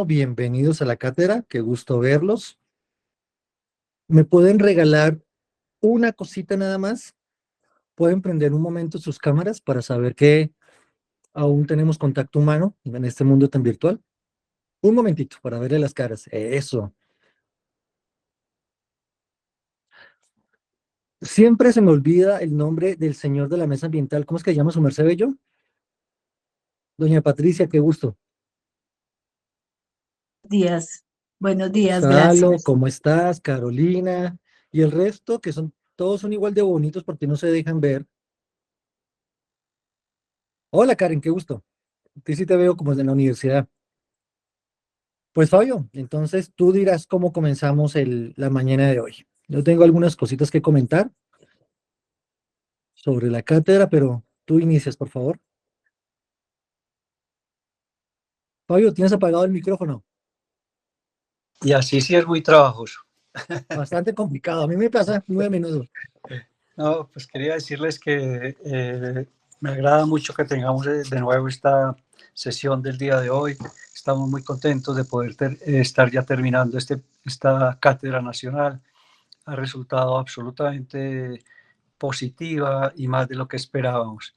Bienvenidos a la cátedra, qué gusto verlos. ¿Me pueden regalar una cosita nada más? ¿Pueden prender un momento sus cámaras para saber que aún tenemos contacto humano en este mundo tan virtual? Un momentito para verle las caras. Eso. Siempre se me olvida el nombre del señor de la mesa ambiental. ¿Cómo es que llama su merced bello? Doña Patricia, qué gusto. Días. Buenos días, Salo, gracias. ¿cómo estás? Carolina. Y el resto, que todos son igual de bonitos porque no se dejan ver. Hola, Karen, qué gusto. A sí te veo como en la universidad. Pues Fabio, entonces tú dirás cómo comenzamos la mañana de hoy. Yo tengo algunas cositas que comentar sobre la cátedra, pero tú inicias, por favor. Fabio, tienes apagado el micrófono. Y así sí es muy trabajoso. Bastante complicado. A mí me pasa muy a menudo. No, pues quería decirles que me agrada mucho que tengamos de nuevo esta sesión del día de hoy. Estamos muy contentos de poder estar ya terminando esta cátedra nacional. Ha resultado absolutamente positiva y más de lo que esperábamos.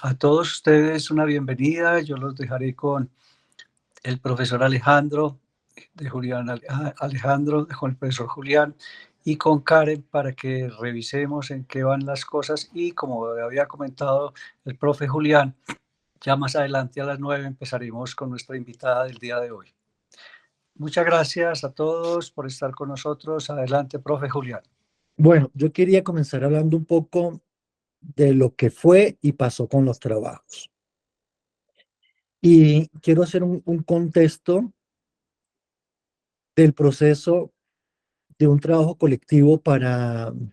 A todos ustedes una bienvenida. Yo los dejaré con el profesor Alejandro, de Julián Alejandro, con el profesor Julián y con Karen para que revisemos en qué van las cosas y como había comentado el profe Julián, ya más adelante a las 9 empezaremos con nuestra invitada del día de hoy. Muchas gracias a todos por estar con nosotros. Adelante, profe Julián. Bueno, yo quería comenzar hablando un poco de lo que fue y pasó con los trabajos. Y quiero hacer un contexto del proceso de un trabajo colectivo perdón,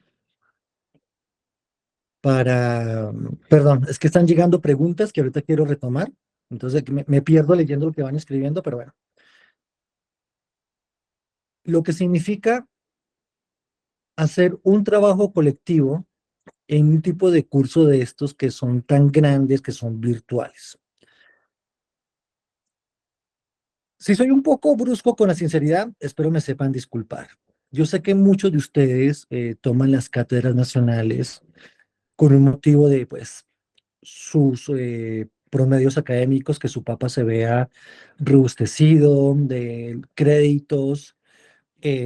es que están llegando preguntas que ahorita quiero retomar, entonces me pierdo leyendo lo que van escribiendo, pero bueno. Lo que significa hacer un trabajo colectivo en un tipo de curso de estos que son tan grandes, que son virtuales. Si soy un poco brusco con la sinceridad, espero me sepan disculpar. Yo sé que muchos de ustedes toman las cátedras nacionales con un motivo de, pues, sus promedios académicos, que su papá se vea robustecido, de créditos.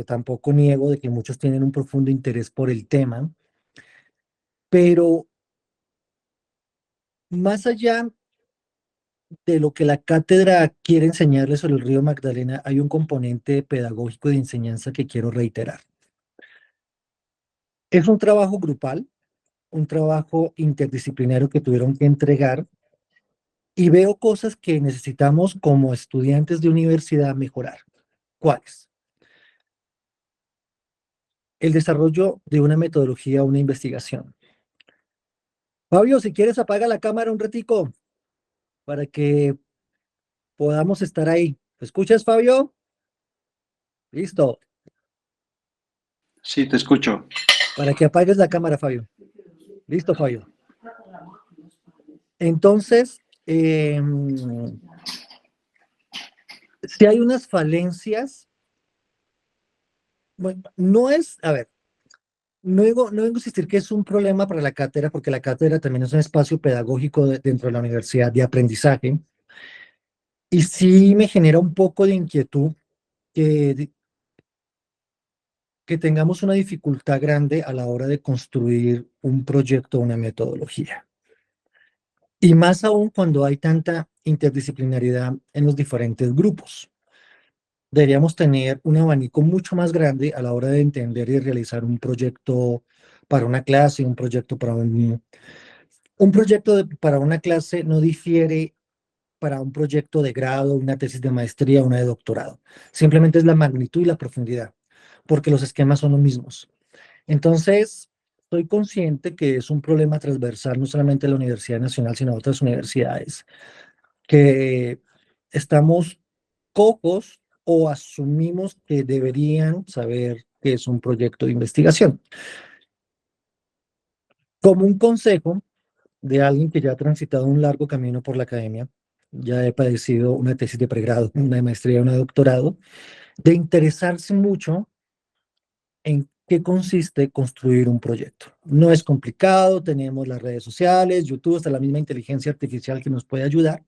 Tampoco niego de que muchos tienen un profundo interés por el tema, pero más allá de lo que la cátedra quiere enseñarles sobre el río Magdalena, hay un componente pedagógico de enseñanza que quiero reiterar. Es un trabajo grupal, un trabajo interdisciplinario que tuvieron que entregar y veo cosas que necesitamos como estudiantes de universidad mejorar. ¿Cuáles? El desarrollo de una metodología, una investigación. Fabio, si quieres apaga la cámara un ratico para que podamos estar ahí. ¿Me escuchas, Fabio? Listo. Sí, te escucho. Para que apagues la cámara, Fabio. Listo, Fabio. Entonces, si hay unas falencias, bueno, no es, a ver, no vengo a insistir que es un problema para la cátedra, porque la cátedra también es un espacio pedagógico dentro de la universidad de aprendizaje, y sí me genera un poco de inquietud que, que tengamos una dificultad grande a la hora de construir un proyecto o una metodología. Y más aún cuando hay tanta interdisciplinariedad en los diferentes grupos. Deberíamos tener un abanico mucho más grande a la hora de entender y realizar un proyecto para una clase, un proyecto para un proyecto para una clase no difiere para un proyecto de grado, una tesis de maestría, una de doctorado. Simplemente es la magnitud y la profundidad, porque los esquemas son los mismos. Entonces, estoy consciente que es un problema transversal no solamente de la Universidad Nacional, sino de otras universidades, que estamos cojos o asumimos que deberían saber que es un proyecto de investigación. Como un consejo de alguien que ya ha transitado un largo camino por la academia, ya he padecido una tesis de pregrado, una maestría, una doctorado, de interesarse mucho en qué consiste construir un proyecto. No es complicado, tenemos las redes sociales, YouTube, hasta la misma inteligencia artificial que nos puede ayudar,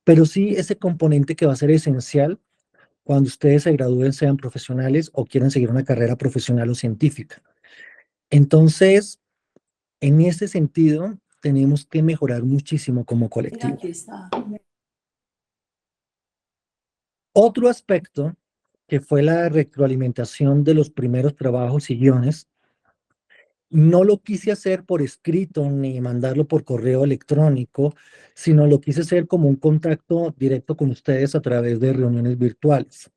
pero sí ese componente que va a ser esencial cuando ustedes se gradúen, sean profesionales o quieran seguir una carrera profesional o científica. Entonces, en ese sentido, tenemos que mejorar muchísimo como colectivo. Aquí está. Otro aspecto que fue la retroalimentación de los primeros trabajos y guiones, no lo quise hacer por escrito ni mandarlo por correo electrónico, sino lo quise hacer como un contacto directo con ustedes a través de reuniones virtuales.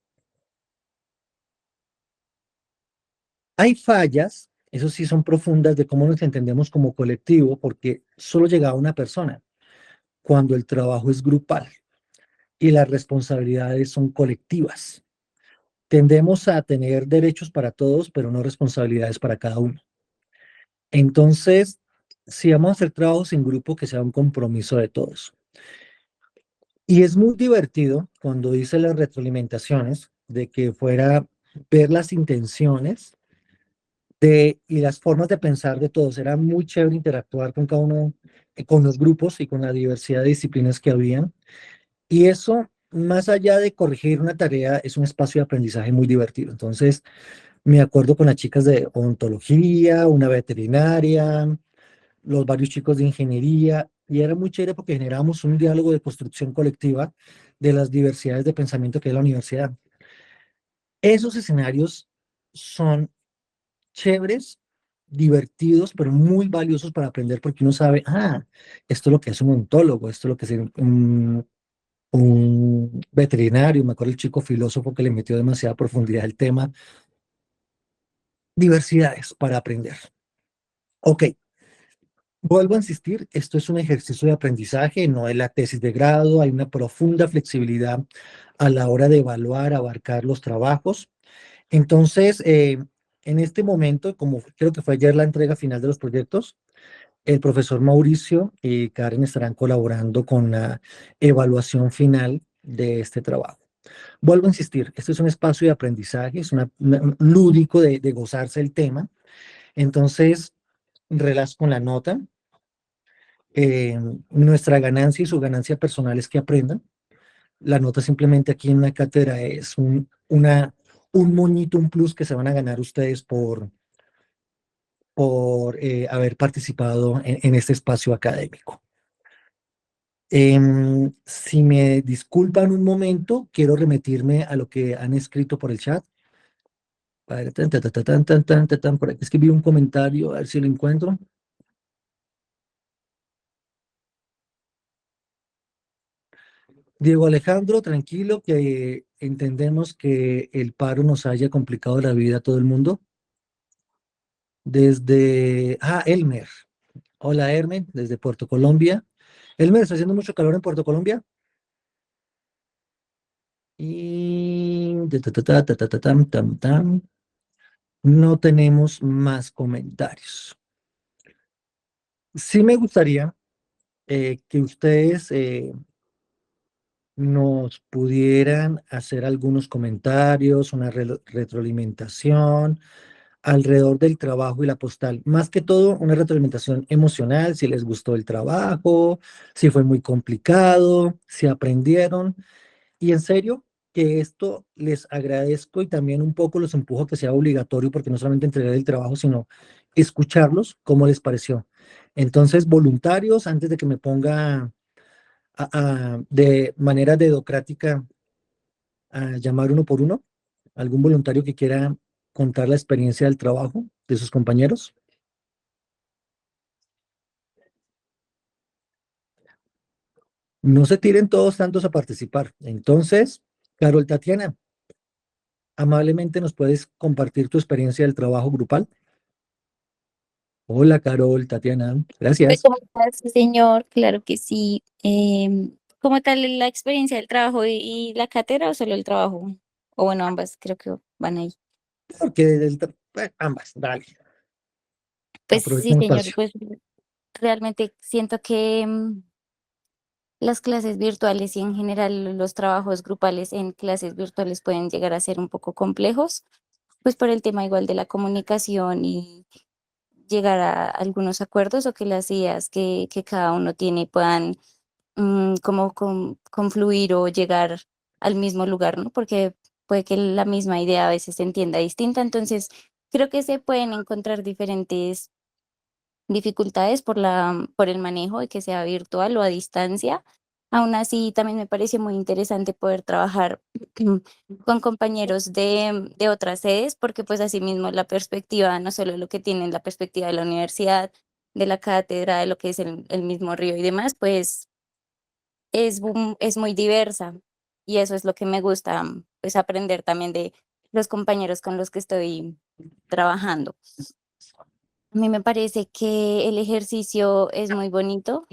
Hay fallas, eso sí son profundas, de cómo nos entendemos como colectivo, porque solo llegaba una persona, cuando el trabajo es grupal y las responsabilidades son colectivas. Tendemos a tener derechos para todos, pero no responsabilidades para cada uno. Entonces, si vamos a hacer trabajos en grupo, que sea un compromiso de todos. Y es muy divertido cuando hice las retroalimentaciones de que fuera ver las intenciones y las formas de pensar de todos. Era muy chévere interactuar con cada uno, con los grupos y con la diversidad de disciplinas que habían. Y eso, más allá de corregir una tarea, es un espacio de aprendizaje muy divertido. Entonces, me acuerdo con las chicas de odontología, una veterinaria, los varios chicos de ingeniería, y era muy chévere porque generábamos un diálogo de construcción colectiva de las diversidades de pensamiento que es la universidad. Esos escenarios son chéveres, divertidos, pero muy valiosos para aprender porque uno sabe, esto es lo que es un ontólogo, esto es lo que es un veterinario, me acuerdo el chico filósofo que le metió demasiada profundidad al tema. Diversidades para aprender. Ok, vuelvo a insistir, esto es un ejercicio de aprendizaje, no es la tesis de grado, hay una profunda flexibilidad a la hora de evaluar, abarcar los trabajos. Entonces, en este momento, como creo que fue ayer la entrega final de los proyectos, el profesor Mauricio y Karen estarán colaborando con la evaluación final de este trabajo. Vuelvo a insistir, este es un espacio de aprendizaje, es lúdico de gozarse el tema. Entonces, relax con la nota. Nuestra ganancia y su ganancia personal es que aprendan. La nota simplemente aquí en una cátedra es un moñito, un plus que se van a ganar ustedes por haber participado en este espacio académico. Si me disculpan un momento, quiero remitirme a lo que han escrito por el chat. Por aquí escribí un comentario, a ver si lo encuentro. Diego Alejandro, tranquilo, que entendemos que el paro nos haya complicado la vida a todo el mundo. Elmer. Hola, Elmer, desde Puerto Colombia. Elmer, ¿está haciendo mucho calor en Puerto Colombia? Y no tenemos más comentarios. Sí me gustaría que ustedes nos pudieran hacer algunos comentarios, una retroalimentación alrededor del trabajo y la postal. Más que todo, una retroalimentación emocional, si les gustó el trabajo, si fue muy complicado, si aprendieron. Y en serio, que esto les agradezco y también un poco los empujo a que sea obligatorio, porque no solamente entregar el trabajo, sino escucharlos, cómo les pareció. Entonces, voluntarios, antes de que me ponga de manera dedocrática a llamar uno por uno, algún voluntario que quiera contar la experiencia del trabajo de sus compañeros. No se tiren todos tantos a participar. Entonces, Carol Tatiana, amablemente nos puedes compartir tu experiencia del trabajo grupal. Hola, Carol Tatiana, gracias. ¿Cómo estás, sí, señor? Claro que sí. ¿Cómo tal la experiencia del trabajo y la cátedra o solo el trabajo? O bueno, ambas creo que van ahí. Porque ambas, dale, Pues aprovecha sí, el señor, espacio. pues realmente siento que las clases virtuales y en general los trabajos grupales en clases virtuales pueden llegar a ser un poco complejos, pues por el tema igual de la comunicación y llegar a algunos acuerdos o que las ideas que cada uno tiene puedan como confluir o llegar al mismo lugar, ¿no? Porque puede que la misma idea a veces se entienda distinta, entonces creo que se pueden encontrar diferentes dificultades por el manejo de que sea virtual o a distancia. Aún así, también me parece muy interesante poder trabajar con compañeros de otras sedes, porque pues asimismo la perspectiva, no solo lo que tienen la perspectiva de la universidad, de la cátedra, de lo que es el mismo río y demás, pues es muy diversa y eso es lo que me gusta, pues aprender también de los compañeros con los que estoy trabajando. A mí me parece que el ejercicio es muy bonito,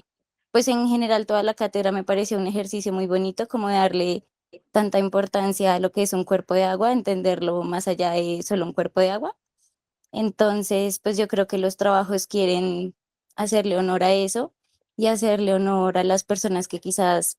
pues en general toda la cátedra me pareció un ejercicio muy bonito, como de darle tanta importancia a lo que es un cuerpo de agua, entenderlo más allá de solo un cuerpo de agua. Entonces, pues yo creo que los trabajos quieren hacerle honor a eso y hacerle honor a las personas que quizás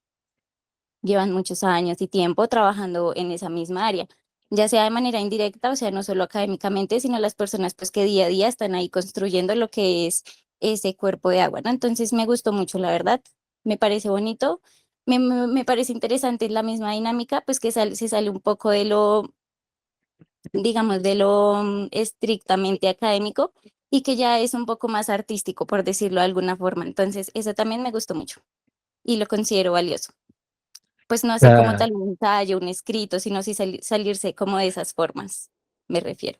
llevan muchos años y tiempo trabajando en esa misma área, ya sea de manera indirecta, o sea, no solo académicamente, sino las personas pues que día a día están ahí construyendo lo que es ese cuerpo de agua, ¿no? Entonces me gustó mucho, la verdad, me parece bonito, me parece interesante la misma dinámica, pues que se sale un poco de lo, digamos, de lo estrictamente académico y que ya es un poco más artístico, por decirlo de alguna forma. Entonces, eso también me gustó mucho y lo considero valioso. Pues no hacer como Ah, tal un ensayo, un escrito, sino sí salirse como de esas formas, me refiero.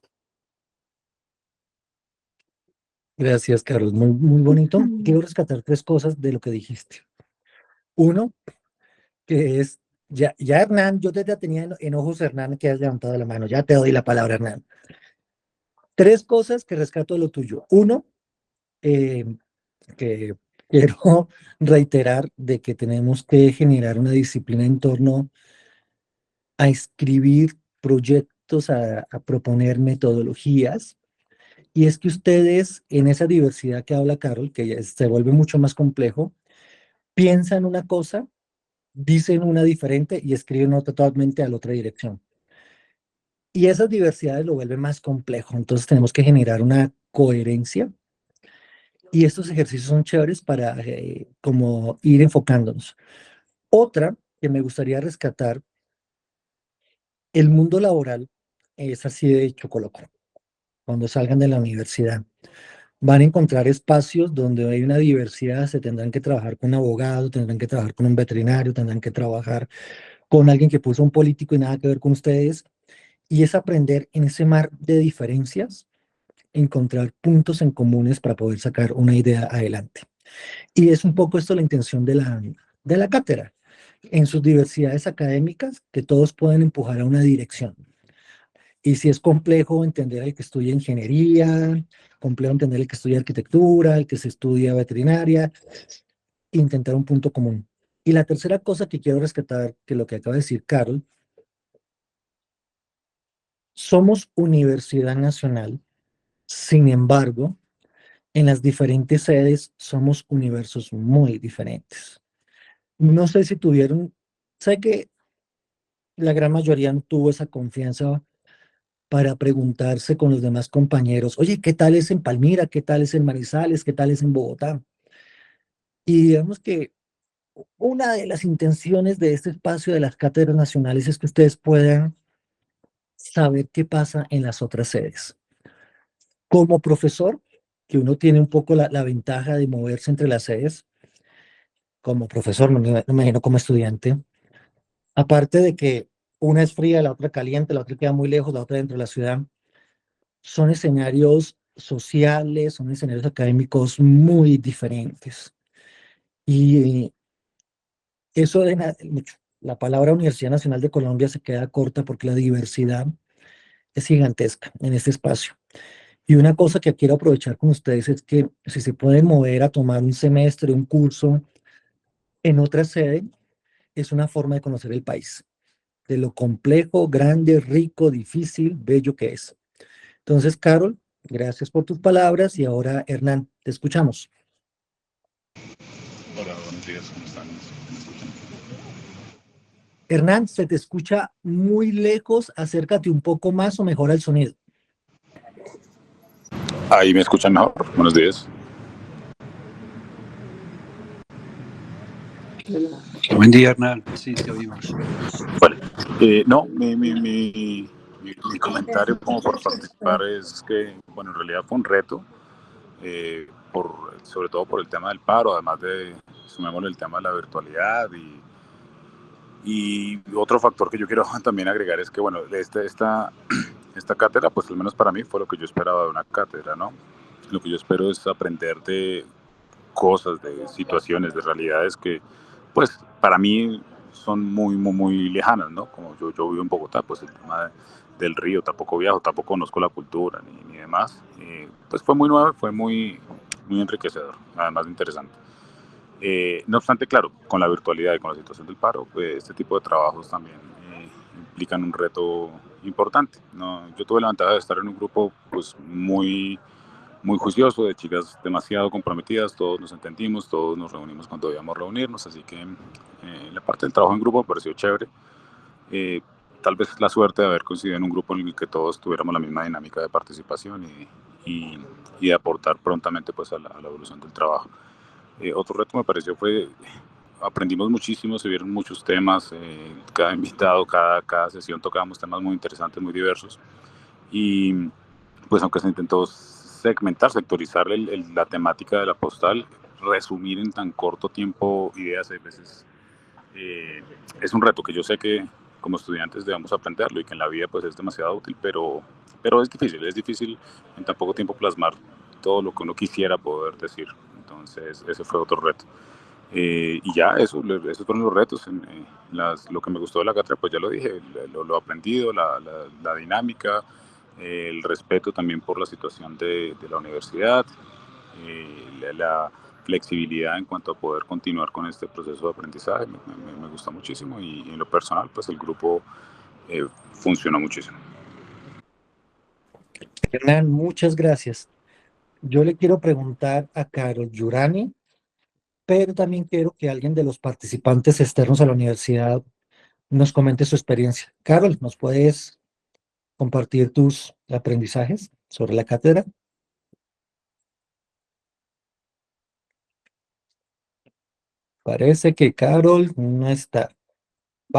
gracias, Carlos. Muy, muy bonito. Mm. Quiero rescatar tres cosas de lo que dijiste. Uno, que es, ya Hernán, yo te tenía en ojos, Hernán, que has levantado la mano. Ya te doy la palabra, Hernán. Tres cosas que rescato de lo tuyo. Uno, eh, que quiero reiterar de que tenemos que generar una disciplina en torno a escribir proyectos, a proponer metodologías. Y es que ustedes, en esa diversidad que habla Carol, que ya se vuelve mucho más complejo, piensan una cosa, dicen una diferente y escriben otra totalmente a la otra dirección. Y esas diversidades lo vuelven más complejo. Entonces tenemos que generar una coherencia y estos ejercicios son chéveres para como ir enfocándonos. Otra que me gustaría rescatar, el mundo laboral es así de chocoloco. Cuando salgan de la universidad, van a encontrar espacios donde hay una diversidad, se tendrán que trabajar con un abogado, tendrán que trabajar con un veterinario, tendrán que trabajar con alguien que puso un político y nada que ver con ustedes. Y es aprender en ese mar de diferencias, encontrar puntos en comunes para poder sacar una idea adelante. Y es un poco esto la intención de la cátedra, en sus diversidades académicas, que todos pueden empujar a una dirección. Y si es complejo entender el que estudia ingeniería, complejo entender el que estudia arquitectura, el que se estudia veterinaria, intentar un punto común. Y la tercera cosa que quiero rescatar, que lo que acaba de decir Carol, somos Universidad Nacional, sin embargo, en las diferentes sedes somos universos muy diferentes. No sé si tuvieron, sé que la gran mayoría no tuvo esa confianza para preguntarse con los demás compañeros, oye, ¿qué tal es en Palmira? ¿Qué tal es en Manizales? ¿Qué tal es en Bogotá? Y digamos que una de las intenciones de este espacio de las cátedras nacionales es que ustedes puedan saber qué pasa en las otras sedes. Como profesor, que uno tiene un poco la ventaja de moverse entre las sedes, como profesor, no me imagino como estudiante, aparte de que una es fría, la otra caliente, la otra queda muy lejos, la otra dentro de la ciudad, son escenarios sociales, son escenarios académicos muy diferentes. Y eso de mucho. La palabra Universidad Nacional de Colombia se queda corta porque la diversidad es gigantesca en este espacio. Y una cosa que quiero aprovechar con ustedes es que si se pueden mover a tomar un semestre, un curso en otra sede, es una forma de conocer el país, de lo complejo, grande, rico, difícil, bello que es. Entonces, Carol, gracias por tus palabras y ahora, Hernán, te escuchamos. Hola, buenos días, ¿cómo están? Hernán, se te escucha muy lejos, acércate un poco más o mejora el sonido. Ahí me escuchan mejor. Buenos días. Buen día, Hernán. Sí, te oímos. Vale. No, mi comentario como por participar es que, bueno, en realidad fue un reto, sobre todo por el tema del paro, además de, sumémosle el tema de la virtualidad y otro factor que yo quiero también agregar es que, bueno, esta cátedra, pues al menos para mí fue lo que yo esperaba de una cátedra, ¿no? Lo que yo espero es aprender de cosas, de situaciones, de realidades que, pues, para mí son muy lejanas, ¿no? Como yo vivo en Bogotá, pues el tema del río, tampoco viajo, tampoco conozco la cultura ni demás. Pues fue muy nuevo, fue muy enriquecedor, además de interesante. No obstante, claro, con la virtualidad y con la situación del paro, pues este tipo de trabajos también implican un reto importante, ¿no? Yo tuve la ventaja de estar en un grupo pues muy juicioso, de chicas demasiado comprometidas, todos nos entendimos, todos nos reunimos cuando debíamos reunirnos, así que la parte del trabajo en grupo me pareció chévere. Eh, Tal vez la suerte de haber coincidido en un grupo en el que todos tuviéramos la misma dinámica de participación y de aportar prontamente pues, a la evolución del trabajo. Otro reto me pareció fue, aprendimos muchísimo, se vieron muchos temas, cada invitado, cada sesión tocábamos temas muy interesantes, muy diversos, y pues aunque se intentó segmentar, sectorizar la temática de la postal, resumir en tan corto tiempo ideas a veces es un reto que yo sé que como estudiantes debemos aprenderlo y que en la vida pues es demasiado útil, pero es difícil en tan poco tiempo plasmar todo lo que uno quisiera poder decir. Entonces ese fue otro reto. Y ya, esos fueron los retos. Lo que me gustó de la cátedra, pues ya lo dije, lo aprendido, la dinámica, el respeto también por la situación de la universidad, la flexibilidad en cuanto a poder continuar con este proceso de aprendizaje, me gusta muchísimo y en lo personal, pues el grupo funcionó muchísimo. Hernán, muchas gracias. Yo le quiero preguntar a Carol Yurani, pero también quiero que alguien de los participantes externos a la universidad nos comente su experiencia. Carol, ¿nos puedes compartir tus aprendizajes sobre la cátedra? Parece que Carol no está. Profe,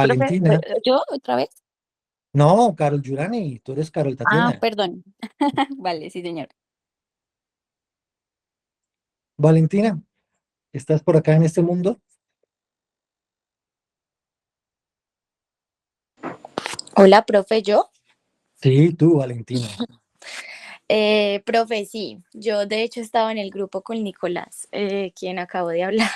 Valentina, ¿yo otra vez? no, Carol Yurani, tú eres Carol Ah, Tatiana. perdón. Vale, sí, señor. Valentina, ¿estás por acá en este mundo? Hola, profe, ¿yo? Sí, tú, Valentina. Profe, sí, yo de hecho estaba en el grupo con Nicolás, quien acabo de hablar.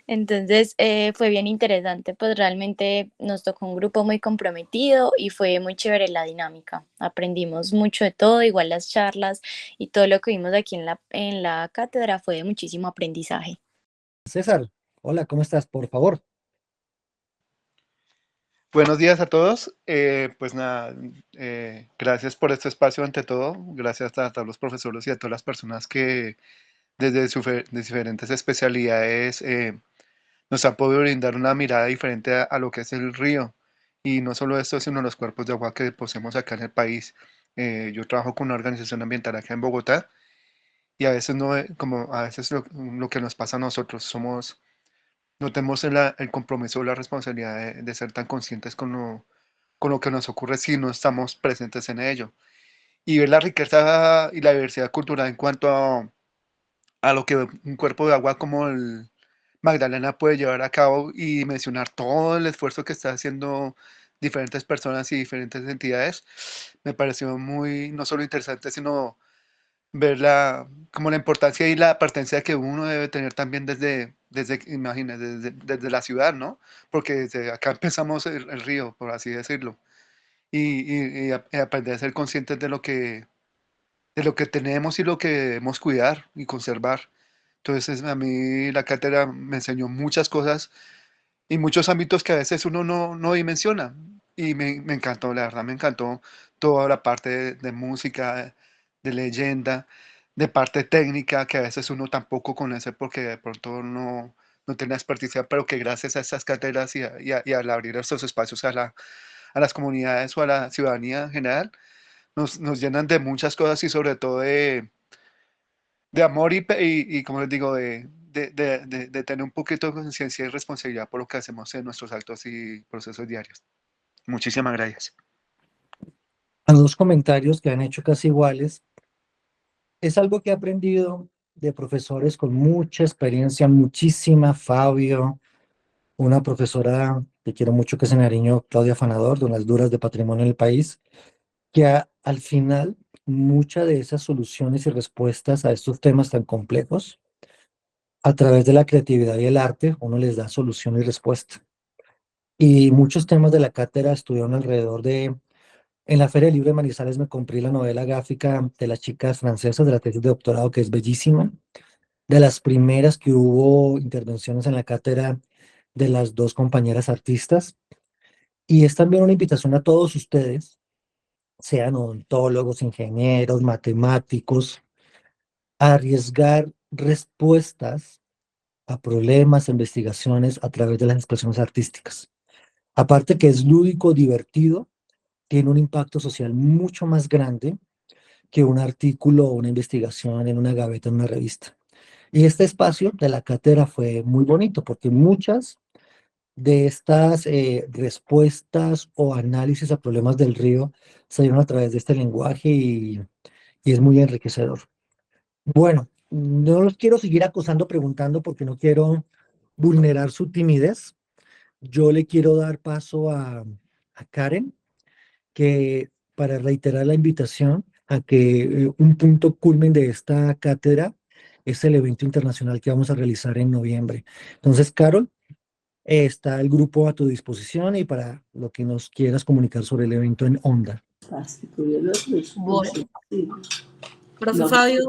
Entonces fue bien interesante, pues realmente nos tocó un grupo muy comprometido y fue muy chévere la dinámica. Aprendimos mucho de todo, igual las charlas y todo lo que vimos aquí en la cátedra fue de muchísimo aprendizaje. César, hola, ¿cómo estás? Por favor. Buenos días a todos. Pues nada, gracias por este espacio ante todo. Gracias a todos los profesores y a todas las personas que desde diferentes especialidades nos han podido brindar una mirada diferente a lo que es el río. Y no solo esto, sino los cuerpos de agua que poseemos acá en el país. Yo trabajo con una organización ambiental acá en Bogotá y a veces no, como a veces lo que nos pasa a nosotros, no tenemos el compromiso o la responsabilidad de ser tan conscientes con lo que nos ocurre si no estamos presentes en ello. Y ver la riqueza y la diversidad cultural en cuanto a lo que un cuerpo de agua como el Magdalena puede llevar a cabo y mencionar todo el esfuerzo que está haciendo diferentes personas y diferentes entidades, me pareció muy, no solo interesante, sino ver como la importancia y la pertenencia que uno debe tener también imagínate, desde la ciudad, ¿no? Porque desde acá empezamos el río, por así decirlo, y aprender a ser conscientes de lo que tenemos y lo que debemos cuidar y conservar. Entonces, a mí la cátedra me enseñó muchas cosas y muchos ámbitos que a veces uno no dimensiona. Y me encantó, la verdad, me encantó toda la parte de música, de leyenda, de parte técnica que a veces uno tampoco conoce porque de pronto no tienen experticia, pero que gracias a estas cátedras y al abrir estos espacios a las comunidades o a la ciudadanía en general, nos llenan de muchas cosas y sobre todo de amor y como les digo, de tener un poquito de conciencia y responsabilidad por lo que hacemos en nuestros actos y procesos diarios. Muchísimas gracias. A dos comentarios que han hecho casi iguales. Es algo que he aprendido de profesores con mucha experiencia, muchísima, Fabio, una profesora que quiero mucho que se Nariño, Claudia Fanador, de unas duras de patrimonio en el país, que al final muchas de esas soluciones y respuestas a estos temas tan complejos, a través de la creatividad y el arte, uno les da solución y respuesta. Y muchos temas de la cátedra estuvieron alrededor de... En la Feria del Libro de Manizales me compré la novela gráfica de las chicas francesas de la tesis de doctorado, que es bellísima, de las primeras que hubo intervenciones en la cátedra de las dos compañeras artistas. Y es también una invitación a todos ustedes, sean odontólogos, ingenieros, matemáticos, a arriesgar respuestas a problemas, a investigaciones a través de las expresiones artísticas. Aparte que es lúdico, divertido, tiene un impacto social mucho más grande que un artículo o una investigación en una gaveta, en una revista. Y este espacio de la cátedra fue muy bonito porque muchas de estas respuestas o análisis a problemas del río se dieron a través de este lenguaje y es muy enriquecedor. Bueno, no los quiero seguir acosando preguntando porque no quiero vulnerar su timidez. Yo le quiero dar paso a Karen, que para reiterar la invitación a que un punto culmen de esta cátedra es el evento internacional que vamos a realizar en noviembre. Entonces, Carol, está el grupo a tu disposición y para lo que nos quieras comunicar sobre el evento en Onda. Bueno, Profe Fabio,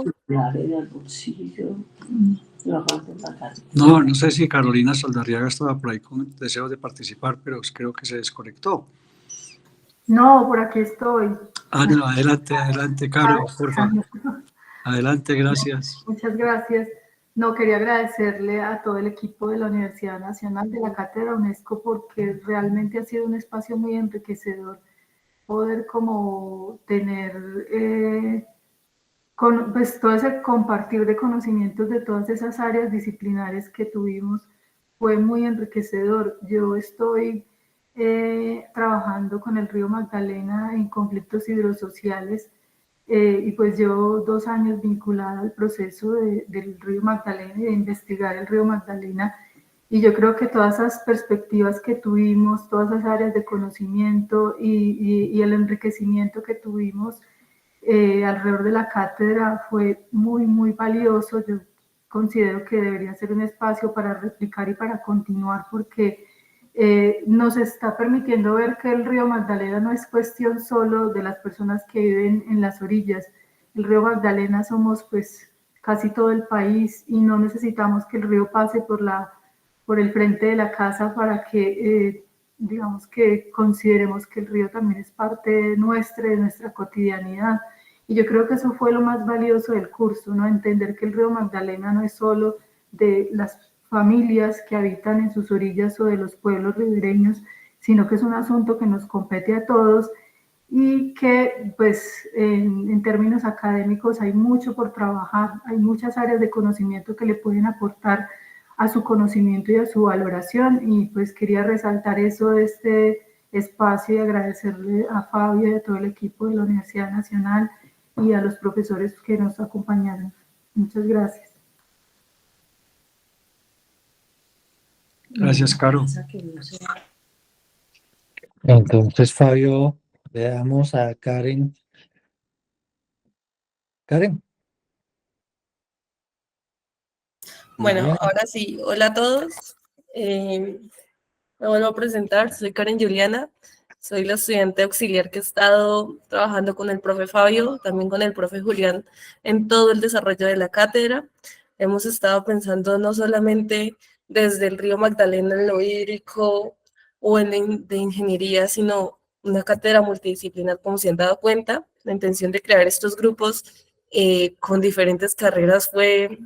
No sé si Carolina Saldarriaga estaba por ahí con deseos de participar, pero creo que se desconectó. No, por aquí estoy. No, adelante, Caro, por favor. Adelante, gracias. Muchas gracias. No, quería agradecerle a todo el equipo de la Universidad Nacional de la Cátedra UNESCO porque realmente ha sido un espacio muy enriquecedor poder como tener pues todo ese compartir de conocimientos de todas esas áreas disciplinares que tuvimos fue muy enriquecedor. Yo estoy trabajando con el río Magdalena en conflictos hidrosociales y pues llevo 2 años vinculada al proceso del río Magdalena y de investigar el río Magdalena. Y yo creo que todas esas perspectivas que tuvimos, todas esas áreas de conocimiento y el enriquecimiento que tuvimos alrededor de la cátedra fue muy, muy valioso. Yo considero que debería ser un espacio para replicar y para continuar porque nos está permitiendo ver que el río Magdalena no es cuestión solo de las personas que viven en las orillas. El río Magdalena somos pues casi todo el país y no necesitamos que el río pase por el frente de la casa para que digamos que consideremos que el río también es parte de nuestra cotidianidad. Y yo creo que eso fue lo más valioso del curso, ¿no? Entender que el río Magdalena no es solo de las familias que habitan en sus orillas o de los pueblos ribereños, sino que es un asunto que nos compete a todos y que pues en términos académicos hay mucho por trabajar, hay muchas áreas de conocimiento que le pueden aportar a su conocimiento y a su valoración y pues quería resaltar eso de este espacio y agradecerle a Fabio y a todo el equipo de la Universidad Nacional y a los profesores que nos acompañaron. Muchas gracias. Gracias, Caro. Entonces, Fabio, le damos a Karen. Karen. bueno, Bien. ahora sí, hola a todos. Me vuelvo a presentar, soy Karen Juliana, soy la estudiante auxiliar que he estado trabajando con el profe Fabio, también con el profe Julián, en todo el desarrollo de la cátedra. Hemos estado pensando no solamente desde el río Magdalena en lo hídrico o de ingeniería, sino una cátedra multidisciplinar, como se han dado cuenta. La intención de crear estos grupos con diferentes carreras fue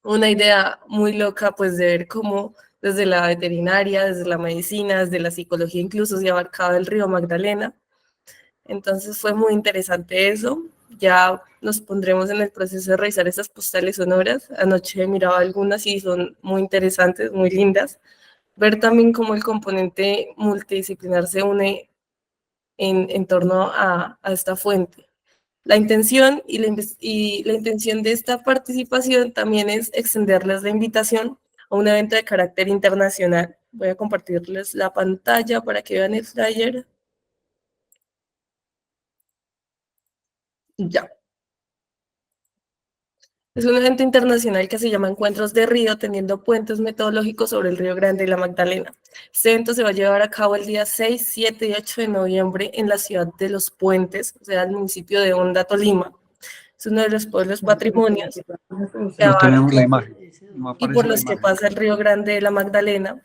una idea muy loca, pues de ver cómo desde la veterinaria, desde la medicina, desde la psicología incluso se abarcaba el río Magdalena. Entonces fue muy interesante eso. Ya nos pondremos en el proceso de revisar esas postales sonoras. Anoche miraba algunas y son muy interesantes, muy lindas. Ver también cómo el componente multidisciplinar se une en torno a esta fuente. La intención y la intención de esta participación también es extenderles la invitación a un evento de carácter internacional. Voy a compartirles la pantalla para que vean el flyer. Ya. Es un evento internacional que se llama Encuentros de Río, teniendo puentes metodológicos sobre el Río Grande y la Magdalena. Este evento se va a llevar a cabo el día 6, 7 y 8 de noviembre en la ciudad de Los Puentes, o sea, el municipio de Honda, Tolima. Es uno de los pueblos patrimonios que No tenemos la abarca imagen. No y aparece por la los que imagen. pasa el Río Grande de la Magdalena,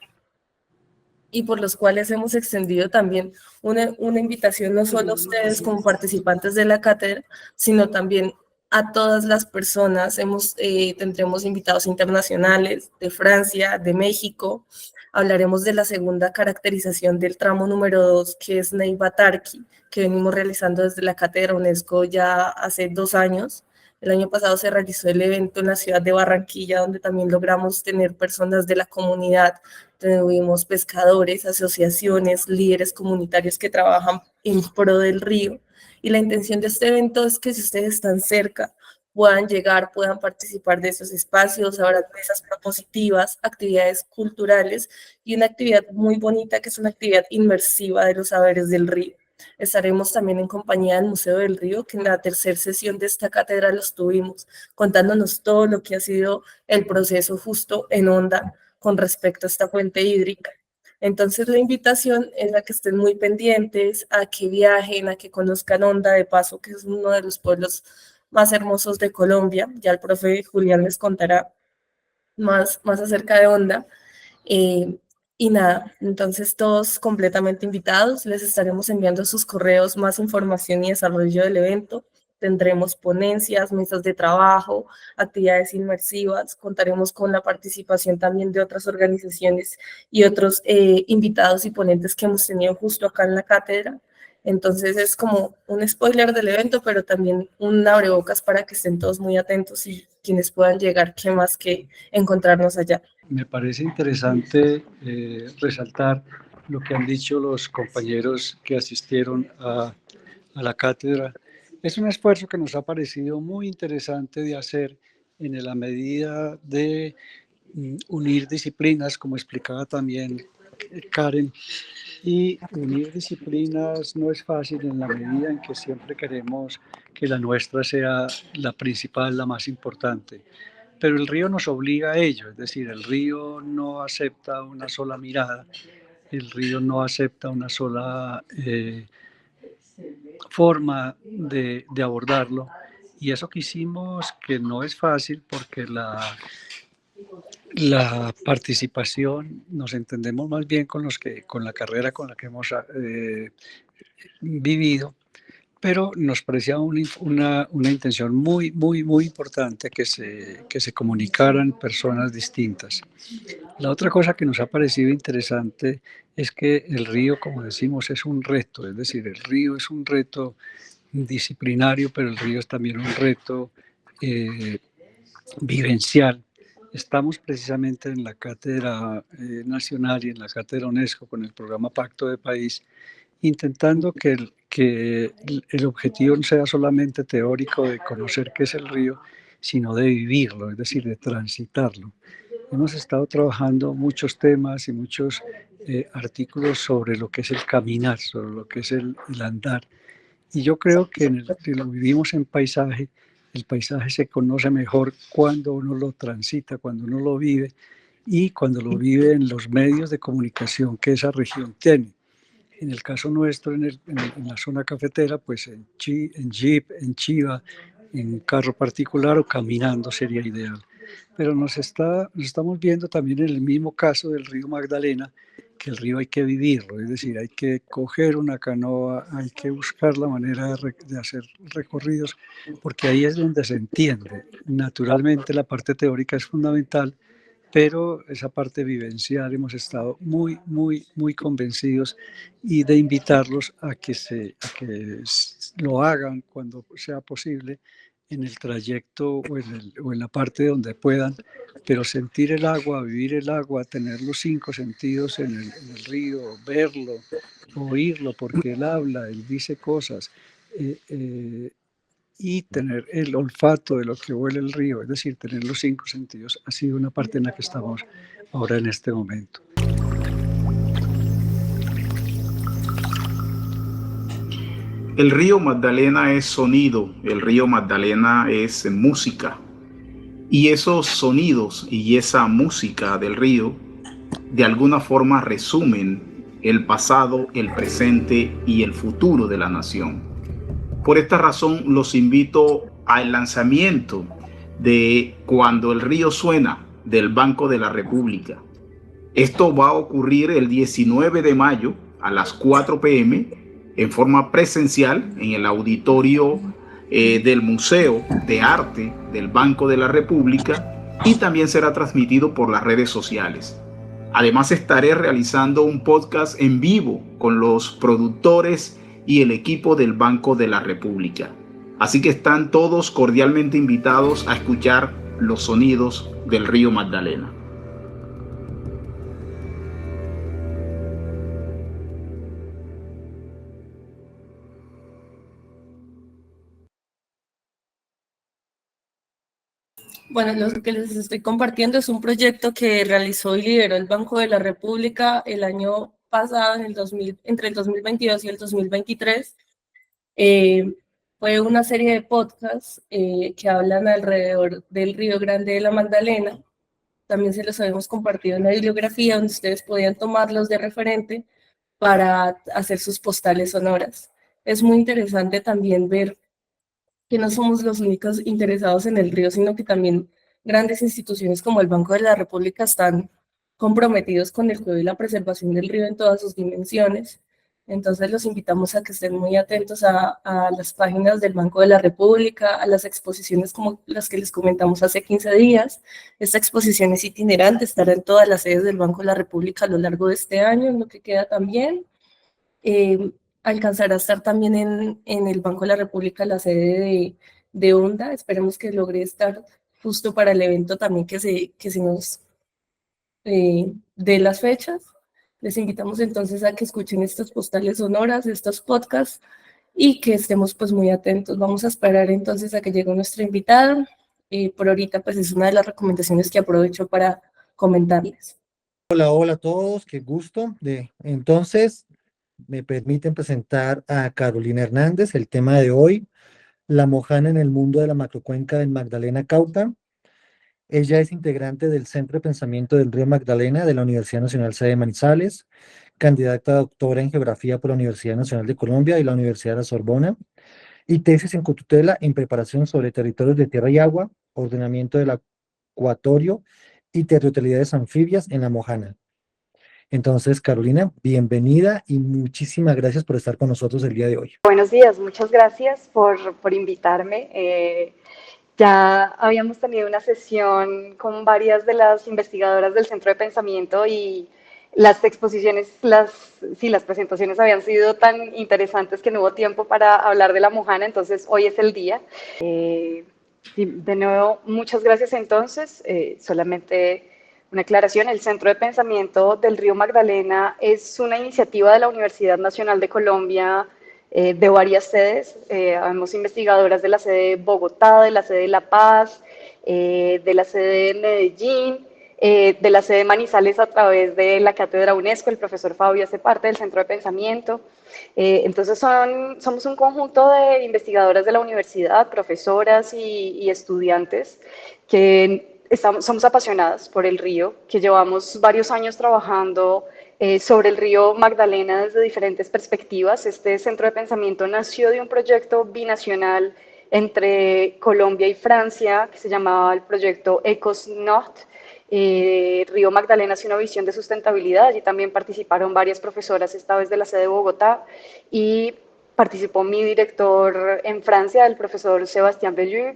y por los cuales hemos extendido también una invitación no solo a ustedes como participantes de la cátedra, sino también a todas las personas. Tendremos invitados internacionales de Francia, de México. Hablaremos de la segunda caracterización del tramo número 2, que es Neiva Tarqui, que venimos realizando desde la Cátedra UNESCO ya hace 2 años. El año pasado se realizó el evento en la ciudad de Barranquilla, donde también logramos tener personas de la comunidad. Tuvimos pescadores, asociaciones, líderes comunitarios que trabajan en pro del río. Y la intención de este evento es que si ustedes están cerca, puedan llegar, puedan participar de esos espacios, habrá mesas propositivas, actividades culturales y una actividad muy bonita que es una actividad inmersiva de los saberes del río. Estaremos también en compañía del Museo del Río, que en la tercera sesión de esta cátedra los tuvimos, contándonos todo lo que ha sido el proceso justo en Honda con respecto a esta fuente hídrica. Entonces la invitación es a que estén muy pendientes, a que viajen, a que conozcan Honda de paso, que es uno de los pueblos más hermosos de Colombia. Ya el profe Julián les contará más acerca de Honda. Y nada, entonces todos completamente invitados, les estaremos enviando a sus correos más información y desarrollo del evento. Tendremos ponencias, mesas de trabajo, actividades inmersivas, contaremos con la participación también de otras organizaciones y otros invitados y ponentes que hemos tenido justo acá en la cátedra. Entonces es como un spoiler del evento, pero también un abrebocas para que estén todos muy atentos y quienes puedan llegar, qué más que encontrarnos allá. Me parece interesante resaltar lo que han dicho los compañeros que asistieron a la cátedra. Es un esfuerzo que nos ha parecido muy interesante de hacer en la medida de unir disciplinas, como explicaba también Karen, y unir disciplinas no es fácil en la medida en que siempre queremos que la nuestra sea la principal, la más importante. Pero el río nos obliga a ello, es decir, el río no acepta una sola mirada, el río no acepta una sola forma de abordarlo, y eso que hicimos, que no es fácil porque la participación, nos entendemos más bien con la carrera con la que hemos vivido, pero nos parecía una intención muy importante que se comunicaran personas distintas. La otra cosa que nos ha parecido interesante es que el río, como decimos, es un reto, es decir, el río es un reto disciplinario, pero el río es también un reto vivencial. Estamos precisamente en la Cátedra Nacional y en la Cátedra UNESCO con el programa Pacto de País, intentando que el objetivo no sea solamente teórico de conocer qué es el río, sino de vivirlo, es decir, de transitarlo. Hemos estado trabajando muchos temas y muchos artículos sobre lo que es el caminar, sobre lo que es el andar. Y yo creo que lo vivimos en paisaje, el paisaje se conoce mejor cuando uno lo transita, cuando uno lo vive y cuando lo vive en los medios de comunicación que esa región tiene. En el caso nuestro, en la zona cafetera, pues en jeep, en chiva, en carro particular o caminando sería ideal. Pero nos estamos viendo también en el mismo caso del río Magdalena, que el río hay que vivirlo, es decir, hay que coger una canoa, hay que buscar la manera de hacer recorridos, porque ahí es donde se entiende. Naturalmente la parte teórica es fundamental, pero esa parte vivencial hemos estado muy convencidos y de invitarlos a que lo hagan cuando sea posible en el trayecto o en la parte donde puedan, pero sentir el agua, vivir el agua, tener los 5 sentidos en el río, verlo, oírlo, porque él habla, él dice cosas, y tener el olfato de lo que huele el río, es decir, tener los 5 sentidos, ha sido una parte en la que estamos ahora en este momento. El río Magdalena es sonido, el río Magdalena es música. Y esos sonidos y esa música del río de alguna forma resumen el pasado, el presente y el futuro de la nación. Por esta razón los invito al lanzamiento de Cuando el río suena del Banco de la República. Esto va a ocurrir el 19 de mayo a las 4 p.m. en forma presencial en el auditorio del Museo de Arte del Banco de la República, y también será transmitido por las redes sociales. Además, estaré realizando un podcast en vivo con los productores y el equipo del Banco de la República. Así que están todos cordialmente invitados a escuchar los sonidos del río Magdalena. Bueno, lo que les estoy compartiendo es un proyecto que realizó y lideró el Banco de la República el año pasado, entre el 2022 y el 2023. Fue una serie de podcasts que hablan alrededor del Río Grande de la Magdalena. También se los habíamos compartido en la bibliografía, donde ustedes podían tomarlos de referente para hacer sus postales sonoras. Es muy interesante también ver que no somos los únicos interesados en el río, sino que también grandes instituciones como el Banco de la República están comprometidos con el cuidado y la preservación del río en todas sus dimensiones. Entonces los invitamos a que estén muy atentos a las páginas del Banco de la República, a las exposiciones como las que les comentamos hace 15 días. Esta exposición es itinerante, estará en todas las sedes del Banco de la República a lo largo de este año, en lo que queda también. Alcanzará a estar también en el Banco de la República la sede de ONDA. Esperemos que logre estar justo para el evento también que se nos dé las fechas. Les invitamos entonces a que escuchen estas postales sonoras, estos podcasts, y que estemos pues muy atentos. Vamos a esperar entonces a que llegue nuestro invitado. Por ahorita pues es una de las recomendaciones que aprovecho para comentarles. Hola a todos, qué gusto. Entonces, me permiten presentar a Carolina Hernández. El tema de hoy, la mojana en el mundo de la macrocuenca del Magdalena Cauca. Ella es integrante del Centro de Pensamiento del Río Magdalena de la Universidad Nacional Sede de Manizales, candidata a doctora en Geografía por la Universidad Nacional de Colombia y la Universidad de la Sorbona, y tesis en cotutela en preparación sobre territorios de tierra y agua, ordenamiento del acuatorio y territorialidades anfibias en la mojana. Entonces, Carolina, bienvenida y muchísimas gracias por estar con nosotros el día de hoy. Buenos días, muchas gracias por invitarme. Ya habíamos tenido una sesión con varias de las investigadoras del Centro de Pensamiento y las exposiciones, las presentaciones habían sido tan interesantes que no hubo tiempo para hablar de la mojana, entonces hoy es el día. De nuevo, muchas gracias entonces. Solamente una aclaración, el Centro de Pensamiento del Río Magdalena es una iniciativa de la Universidad Nacional de Colombia, de varias sedes. Habemos investigadoras de la sede de Bogotá, de la sede de La Paz, de la sede de Medellín, de la sede de Manizales a través de la cátedra UNESCO. El profesor Fabio hace parte del Centro de Pensamiento. Entonces somos un conjunto de investigadoras de la universidad, profesoras y estudiantes que somos apasionadas por el río, que llevamos varios años trabajando sobre el río Magdalena desde diferentes perspectivas. Este Centro de Pensamiento nació de un proyecto binacional entre Colombia y Francia, que se llamaba el proyecto ECOS Nord, Río Magdalena hace una visión de sustentabilidad, y también participaron varias profesoras, esta vez de la sede de Bogotá, y participó mi director en Francia, el profesor Sébastien Bellu,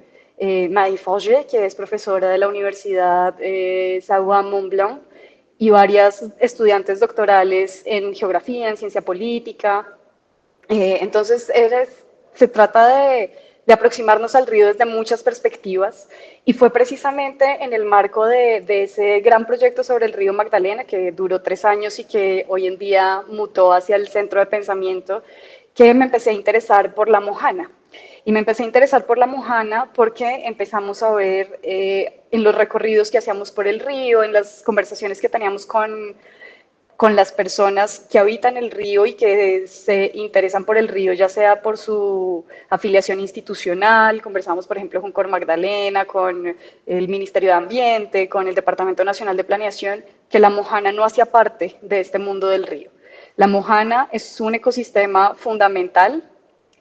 Marie Forget, que es profesora de la Universidad Savoie-Mont-Blanc, y varias estudiantes doctorales en geografía, en ciencia política. Entonces, se trata de aproximarnos al río desde muchas perspectivas, y fue precisamente en el marco de ese gran proyecto sobre el río Magdalena, que duró 3 años y que hoy en día mutó hacia el centro de pensamiento, que me empecé a interesar por la Mojana. Y me empecé a interesar por la Mojana porque empezamos a ver en los recorridos que hacíamos por el río, en las conversaciones que teníamos con las personas que habitan el río y que se interesan por el río, ya sea por su afiliación institucional. Conversamos, por ejemplo, con Cor Magdalena, con el Ministerio de Ambiente, con el Departamento Nacional de Planeación, que la Mojana no hacía parte de este mundo del río. La Mojana es un ecosistema fundamental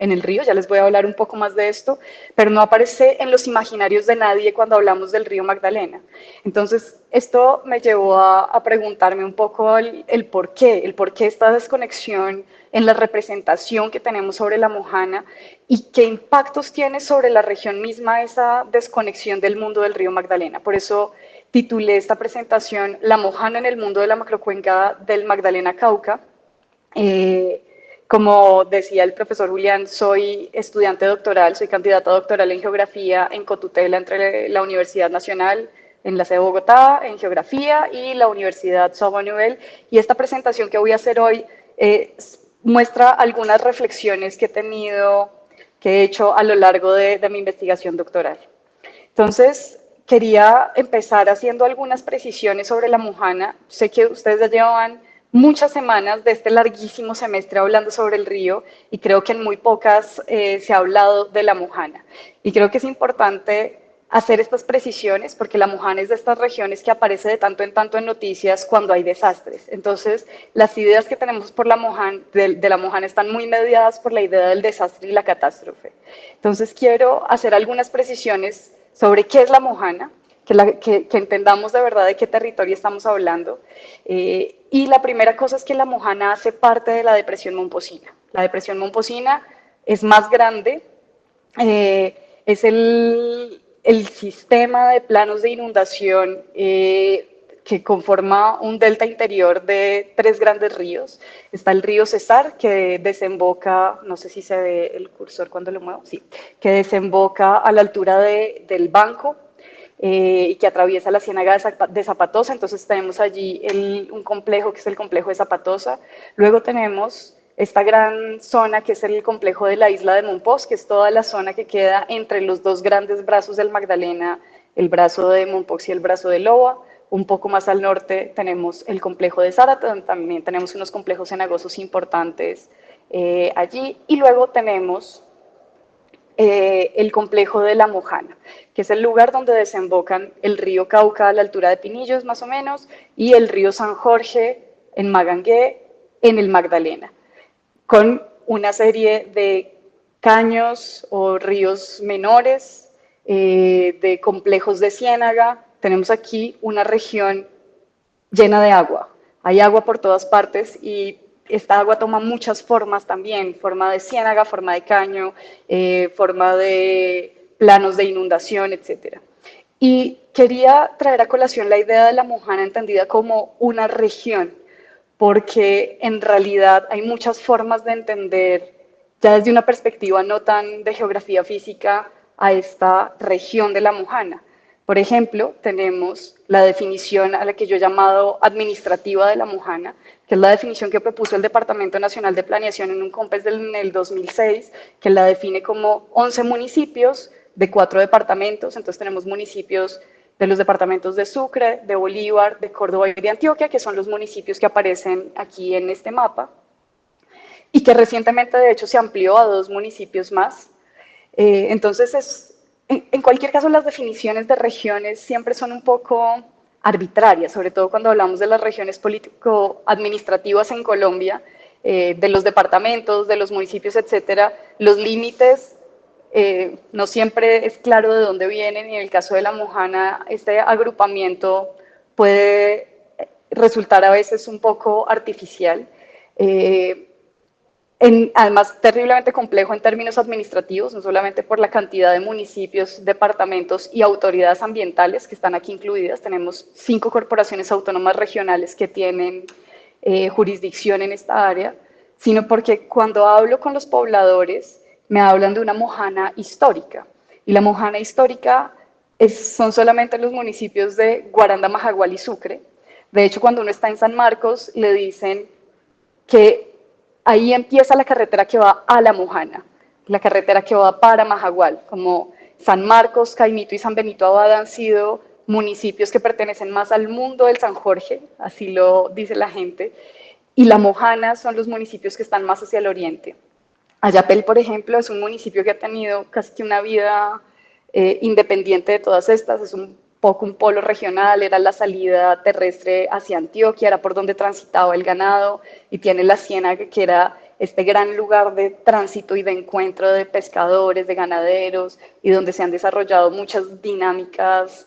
en el río, ya les voy a hablar un poco más de esto, pero no aparece en los imaginarios de nadie cuando hablamos del río Magdalena. Entonces, esto me llevó a preguntarme un poco el por qué esta desconexión en la representación que tenemos sobre la Mojana, y qué impactos tiene sobre la región misma esa desconexión del mundo del río Magdalena. Por eso titulé esta presentación La Mojana en el mundo de la macrocuenca del Magdalena Cauca. Como decía el profesor Julián, soy estudiante doctoral, soy candidata doctoral en geografía en cotutela entre la Universidad Nacional en la sede de Bogotá en geografía y la Universidad Sorbonne Nouvelle, y esta presentación que voy a hacer hoy muestra algunas reflexiones que he hecho a lo largo de mi investigación doctoral. Entonces, quería empezar haciendo algunas precisiones sobre la Mojana. Sé que ustedes ya llevan muchas semanas de este larguísimo semestre hablando sobre el río, y creo que en muy pocas se ha hablado de la Mojana. Y creo que es importante hacer estas precisiones porque la Mojana es de estas regiones que aparece de tanto en noticias cuando hay desastres. Entonces, las ideas que tenemos por la Mojana, de la Mojana están muy mediadas por la idea del desastre y la catástrofe. Entonces, quiero hacer algunas precisiones sobre qué es la Mojana, que entendamos de verdad de qué territorio estamos hablando. Y la primera cosa es que la Mojana hace parte de la depresión momposina. La depresión momposina es más grande, es el sistema de planos de inundación que conforma un delta interior de 3 grandes ríos. Está el río Cesar, que desemboca, no sé si se ve el cursor cuando lo muevo, sí, que desemboca a la altura del Banco, y que atraviesa la ciénaga de Zapatosa. Entonces tenemos allí un complejo que es el complejo de Zapatosa. Luego tenemos esta gran zona que es el complejo de la isla de Mompox, que es toda la zona que queda entre los 2 grandes brazos del Magdalena, el brazo de Mompox y el brazo de Loa. Un poco más al norte tenemos el complejo de Zárate, donde también tenemos unos complejos cenagosos importantes allí. Y luego tenemos el complejo de la Mojana, que es el lugar donde desembocan el río Cauca a la altura de Pinillos, más o menos, y el río San Jorge en Magangué, en el Magdalena, con una serie de caños o ríos menores, de complejos de ciénaga. Tenemos aquí una región llena de agua. Hay agua por todas partes, y esta agua toma muchas formas también, forma de ciénaga, forma de caño, forma de planos de inundación, etc. Y quería traer a colación la idea de la Mojana entendida como una región, porque en realidad hay muchas formas de entender, ya desde una perspectiva no tan de geografía física, a esta región de la Mojana. Por ejemplo, tenemos la definición a la que yo he llamado administrativa de la Mojana, que es la definición que propuso el Departamento Nacional de Planeación en un COMPES en el 2006, que la define como 11 municipios de 4 departamentos. Entonces tenemos municipios de los departamentos de Sucre, de Bolívar, de Córdoba y de Antioquia, que son los municipios que aparecen aquí en este mapa, y que recientemente de hecho se amplió a 2 municipios más. Entonces en cualquier caso, las definiciones de regiones siempre son un poco arbitrarias, sobre todo cuando hablamos de las regiones político-administrativas en Colombia, de los departamentos, de los municipios, etcétera. Los límites no siempre es claro de dónde vienen, y en el caso de la Mojana, este agrupamiento puede resultar a veces un poco artificial. Además, terriblemente complejo en términos administrativos, no solamente por la cantidad de municipios, departamentos y autoridades ambientales que están aquí incluidas. Tenemos 5 corporaciones autónomas regionales que tienen jurisdicción en esta área, sino porque cuando hablo con los pobladores me hablan de una mojana histórica. Y la mojana histórica son solamente los municipios de Guaranda, Majagual y Sucre. De hecho, cuando uno está en San Marcos, le dicen que ahí empieza la carretera que va a La Mojana, la carretera que va para Majagual. Como San Marcos, Caimito y San Benito Abad han sido municipios que pertenecen más al mundo del San Jorge, así lo dice la gente, y La Mojana son los municipios que están más hacia el oriente. Ayapel, por ejemplo, es un municipio que ha tenido casi que una vida independiente de todas estas, es un poco un polo regional, era la salida terrestre hacia Antioquia, era por donde transitaba el ganado, y tiene la Ciénaga, que era este gran lugar de tránsito y de encuentro de pescadores, de ganaderos, y donde se han desarrollado muchas dinámicas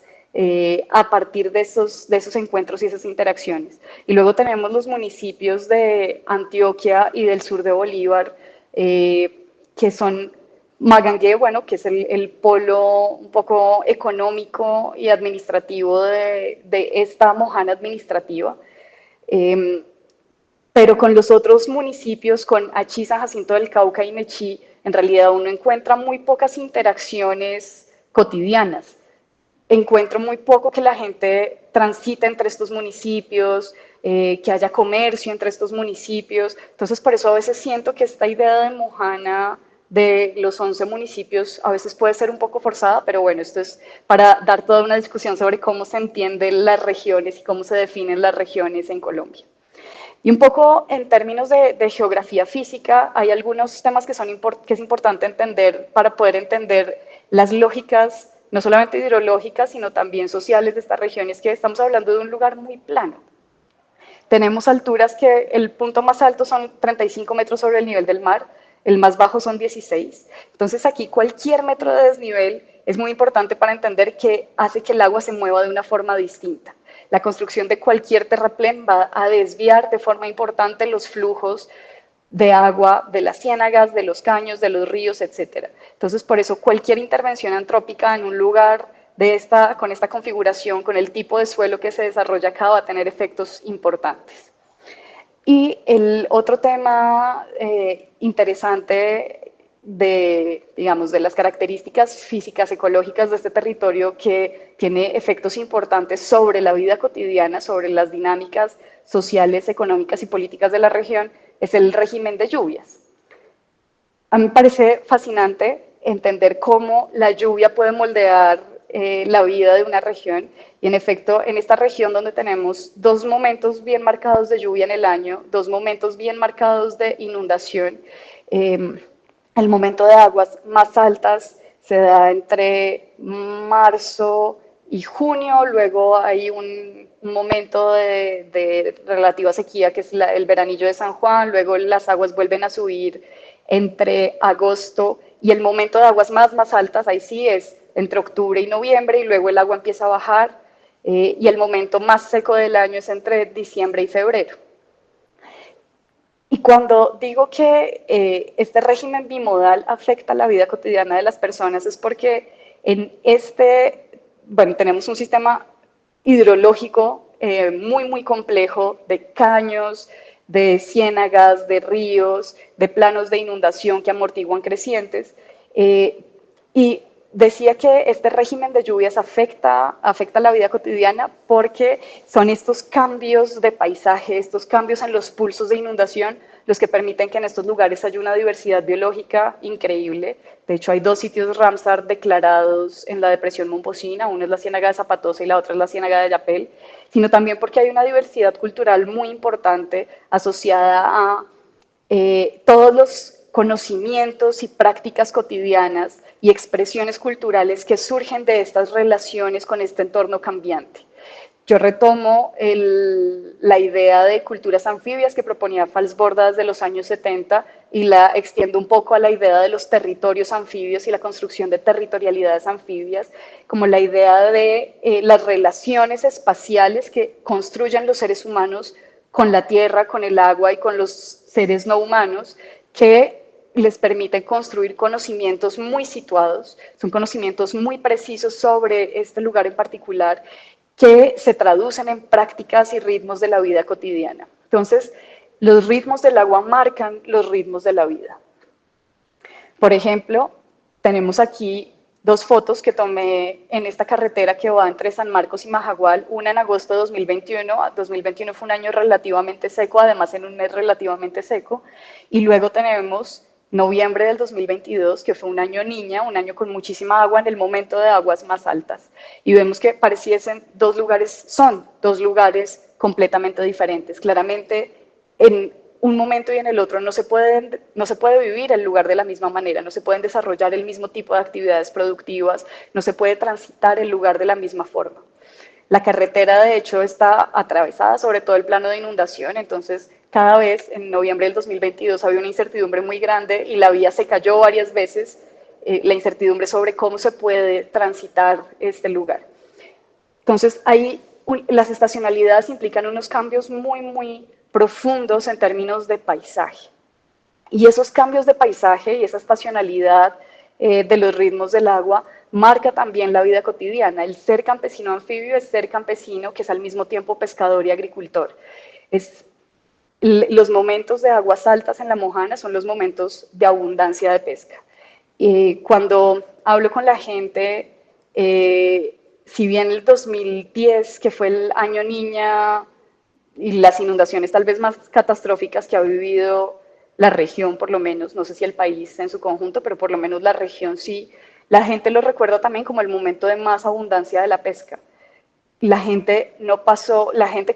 a partir de esos encuentros y esas interacciones. Y luego tenemos los municipios de Antioquia y del sur de Bolívar, que son Magangué, bueno, que es el polo un poco económico y administrativo de esta mojana administrativa, pero con los otros municipios, con Achí, San Jacinto del Cauca y Nechí, en realidad uno encuentra muy pocas interacciones cotidianas. Encuentro muy poco que la gente transite entre estos municipios, que haya comercio entre estos municipios. Entonces, por eso a veces siento que esta idea de mojana de los 11 municipios a veces puede ser un poco forzada, pero bueno, esto es para dar toda una discusión sobre cómo se entienden las regiones y cómo se definen las regiones en Colombia. Y un poco en términos de geografía física, hay algunos temas que es importante entender para poder entender las lógicas, no solamente hidrológicas, sino también sociales de estas regiones, que estamos hablando de un lugar muy plano. Tenemos alturas que el punto más alto son 35 metros sobre el nivel del mar, el más bajo son 16. Entonces aquí cualquier metro de desnivel es muy importante para entender que hace que el agua se mueva de una forma distinta. La construcción de cualquier terraplén va a desviar de forma importante los flujos de agua de las ciénagas, de los caños, de los ríos, etc. Entonces, por eso cualquier intervención antrópica en un lugar con esta configuración, con el tipo de suelo que se desarrolla acá, va a tener efectos importantes. Y el otro tema interesante de las características físicas, ecológicas de este territorio, que tiene efectos importantes sobre la vida cotidiana, sobre las dinámicas sociales, económicas y políticas de la región, es el régimen de lluvias. A mí me parece fascinante entender cómo la lluvia puede moldear la vida de una región, y en efecto, en esta región donde tenemos 2 momentos bien marcados de lluvia en el año, 2 momentos bien marcados de inundación, el momento de aguas más altas se da entre marzo y junio, luego hay un momento de relativa sequía, que es el veranillo de San Juan, luego las aguas vuelven a subir entre agosto, y el momento de aguas más altas, ahí sí es entre octubre y noviembre, y luego el agua empieza a bajar, y el momento más seco del año es entre diciembre y febrero. Y cuando digo que este régimen bimodal afecta la vida cotidiana de las personas, es porque tenemos un sistema hidrológico muy complejo de caños, de ciénagas, de ríos, de planos de inundación que amortiguan crecientes, y decía que este régimen de lluvias afecta la vida cotidiana porque son estos cambios de paisaje, estos cambios en los pulsos de inundación, los que permiten que en estos lugares haya una diversidad biológica increíble. De hecho, hay 2 sitios Ramsar declarados en la depresión Momposina, uno es la Ciénaga de Zapatosa y la otra es la Ciénaga de Ayapel, sino también porque hay una diversidad cultural muy importante asociada a todos los conocimientos y prácticas cotidianas y expresiones culturales que surgen de estas relaciones con este entorno cambiante. yo retomo la idea de culturas anfibias que proponía Falsborda desde los años 70 y la extiendo un poco a la idea de los territorios anfibios y la construcción de territorialidades anfibias, como la idea de las relaciones espaciales que construyen los seres humanos con la tierra, con el agua y con los seres no humanos, que les permiten construir conocimientos muy situados, son conocimientos muy precisos sobre este lugar en particular, que se traducen en prácticas y ritmos de la vida cotidiana. Entonces, los ritmos del agua marcan los ritmos de la vida. Por ejemplo, tenemos aquí dos fotos que tomé en esta carretera que va entre San Marcos y Majagual, una en agosto de 2021, 2021 fue un año relativamente seco, además en un mes relativamente seco, y luego tenemos noviembre del 2022, que fue un año niña, un año con muchísima agua en el momento de aguas más altas. Y vemos que pareciesen son dos lugares completamente diferentes. Claramente, en un momento y en el otro no se puede vivir el lugar de la misma manera, no se pueden desarrollar el mismo tipo de actividades productivas, no se puede transitar el lugar de la misma forma. La carretera, de hecho, está atravesada sobre todo el plano de inundación, entonces cada vez en noviembre del 2022 había una incertidumbre muy grande y la vía se cayó varias veces, la incertidumbre sobre cómo se puede transitar este lugar. Entonces, las estacionalidades implican unos cambios muy, muy profundos en términos de paisaje. Y esos cambios de paisaje y esa estacionalidad de los ritmos del agua marca también la vida cotidiana. El ser campesino anfibio es ser campesino que es al mismo tiempo pescador y agricultor. Los momentos de aguas altas en la Mojana son los momentos de abundancia de pesca. Cuando hablo con la gente, si bien el 2010, que fue el año niña y las inundaciones tal vez más catastróficas que ha vivido la región, por lo menos, no sé si el país en su conjunto, pero por lo menos la región sí, la gente lo recuerda también como el momento de más abundancia de la pesca. La gente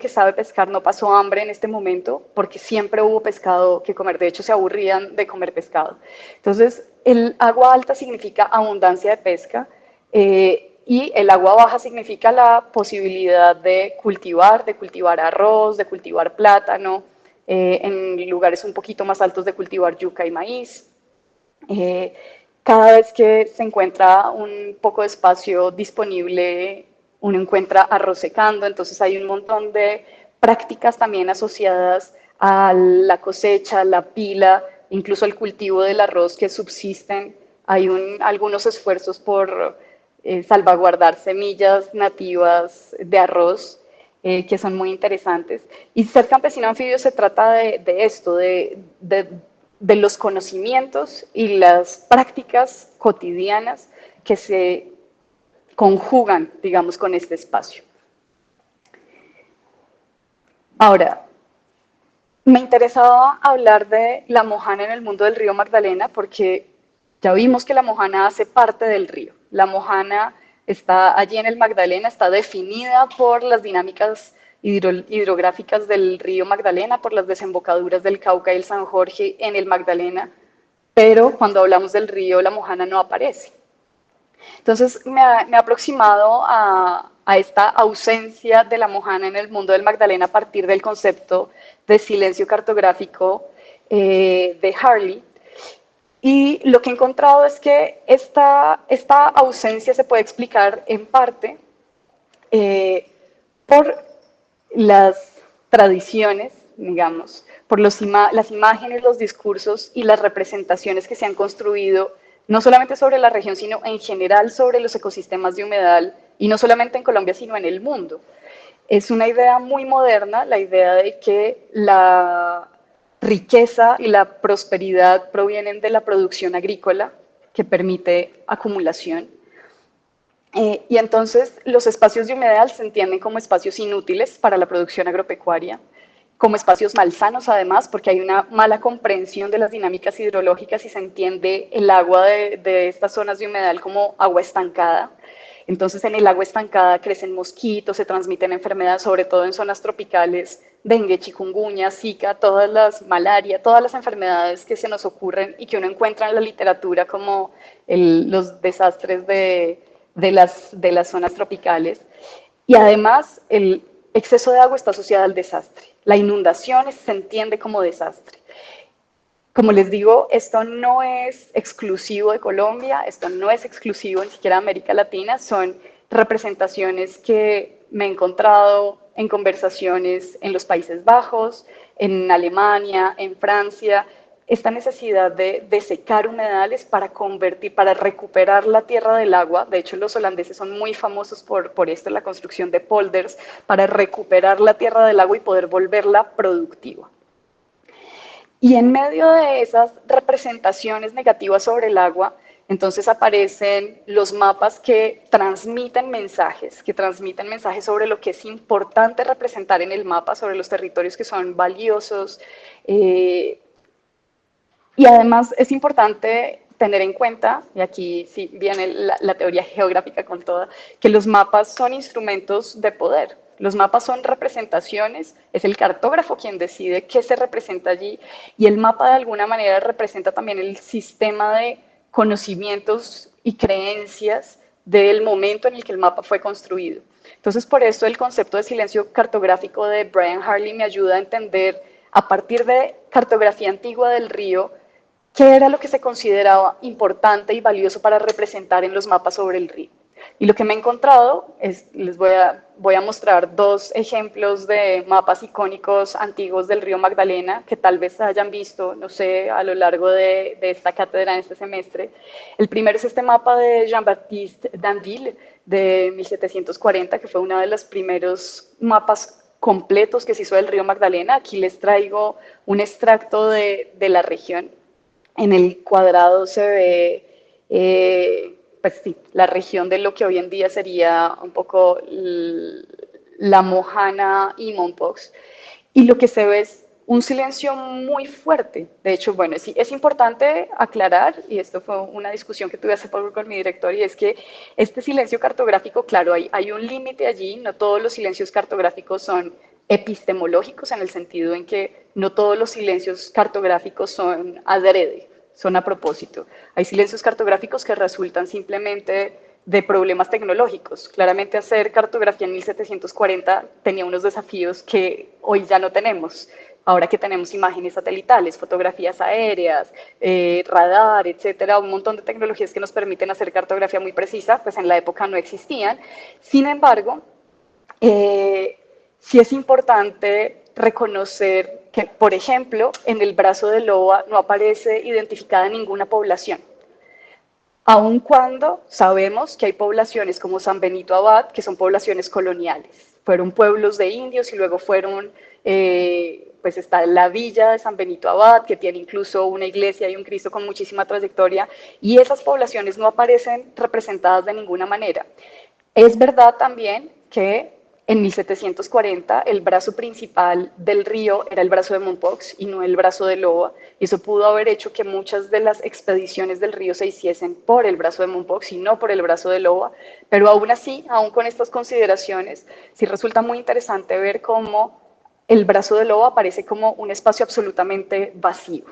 que sabe pescar no pasó hambre en este momento porque siempre hubo pescado que comer, de hecho se aburrían de comer pescado. Entonces, el agua alta significa abundancia de pesca y el agua baja significa la posibilidad de cultivar arroz, de cultivar plátano, en lugares un poquito más altos de cultivar yuca y maíz. Cada vez que se encuentra un poco de espacio disponible, uno encuentra arroz secando, entonces hay un montón de prácticas también asociadas a la cosecha, la pila, incluso el cultivo del arroz que subsisten. Hay algunos esfuerzos por salvaguardar semillas nativas de arroz que son muy interesantes. Y ser campesino anfibio se trata de esto, de los conocimientos y las prácticas cotidianas que se conjugan, digamos, con este espacio. Ahora, me interesaba hablar de la Mojana en el mundo del río Magdalena porque ya vimos que la Mojana hace parte del río. La Mojana está allí en el Magdalena, está definida por las dinámicas hidrográficas del río Magdalena, por las desembocaduras del Cauca y el San Jorge en el Magdalena, pero cuando hablamos del río, la Mojana no aparece. Entonces me he aproximado a esta ausencia de la Mojana en el mundo del Magdalena a partir del concepto de silencio cartográfico de Harley. Y lo que he encontrado es que esta ausencia se puede explicar en parte por las tradiciones, digamos, por las imágenes, los discursos y las representaciones que se han construido no solamente sobre la región, sino en general sobre los ecosistemas de humedal, y no solamente en Colombia, sino en el mundo. Es una idea muy moderna, la idea de que la riqueza y la prosperidad provienen de la producción agrícola, que permite acumulación. Y entonces los espacios de humedal se entienden como espacios inútiles para la producción agropecuaria, como espacios malsanos además, porque hay una mala comprensión de las dinámicas hidrológicas y se entiende el agua de estas zonas de humedal como agua estancada. Entonces en el agua estancada crecen mosquitos, se transmiten enfermedades, sobre todo en zonas tropicales, dengue, chikungunya, zika, todas las malaria, todas las enfermedades que se nos ocurren y que uno encuentra en la literatura como los desastres de las zonas tropicales. Y además, el exceso de agua está asociado al desastre. La inundación se entiende como desastre. Como les digo, esto no es exclusivo de Colombia, esto no es exclusivo ni siquiera de América Latina, son representaciones que me he encontrado en conversaciones en los Países Bajos, en Alemania, en Francia, esta necesidad de secar humedales para convertir, para recuperar la tierra del agua. De hecho, los holandeses son muy famosos por esto, la construcción de polders, para recuperar la tierra del agua y poder volverla productiva. Y en medio de esas representaciones negativas sobre el agua, entonces aparecen los mapas que transmiten mensajes sobre lo que es importante representar en el mapa, sobre los territorios que son valiosos. Y además es importante tener en cuenta, y aquí sí viene la teoría geográfica con toda, que los mapas son instrumentos de poder. Los mapas son representaciones, es el cartógrafo quien decide qué se representa allí, y el mapa de alguna manera representa también el sistema de conocimientos y creencias del momento en el que el mapa fue construido. Entonces, por eso el concepto de silencio cartográfico de Brian Harley me ayuda a entender, a partir de cartografía antigua del río, qué era lo que se consideraba importante y valioso para representar en los mapas sobre el río. Y lo que me he encontrado es, les voy a mostrar dos ejemplos de mapas icónicos antiguos del río Magdalena, que tal vez hayan visto, no sé, a lo largo de esta cátedra en este semestre. El primero es este mapa de Jean-Baptiste d'Anville de 1740, que fue uno de los primeros mapas completos que se hizo del río Magdalena. Aquí les traigo un extracto de la región. En el cuadrado se ve pues sí, la región de lo que hoy en día sería un poco la Mojana y Mompox. Y lo que se ve es un silencio muy fuerte. De hecho, bueno, es importante aclarar, y esto fue una discusión que tuve hace poco con mi director, y es que este silencio cartográfico, claro, hay un límite allí, no todos los silencios cartográficos son epistemológicos, en el sentido en que no todos los silencios cartográficos son adrede, son a propósito. Hay silencios cartográficos que resultan simplemente de problemas tecnológicos. Claramente hacer cartografía en 1740 tenía unos desafíos que hoy ya no tenemos. Ahora que tenemos imágenes satelitales, fotografías aéreas, radar, etcétera, un montón de tecnologías que nos permiten hacer cartografía muy precisa, pues en la época no existían. Sin embargo, sí es importante reconocer que, por ejemplo, en el brazo de Loa no aparece identificada ninguna población, aun cuando sabemos que hay poblaciones como San Benito Abad, que son poblaciones coloniales. Fueron pueblos de indios y luego fueron, pues está la villa de San Benito Abad, que tiene incluso una iglesia y un Cristo con muchísima trayectoria, y esas poblaciones no aparecen representadas de ninguna manera. Es verdad también que en 1740 el brazo principal del río era el brazo de Mompox y no el brazo de Loa, y eso pudo haber hecho que muchas de las expediciones del río se hiciesen por el brazo de Mompox y no por el brazo de Loa, pero aún así, aún con estas consideraciones, sí resulta muy interesante ver cómo el brazo de Loa aparece como un espacio absolutamente vacío.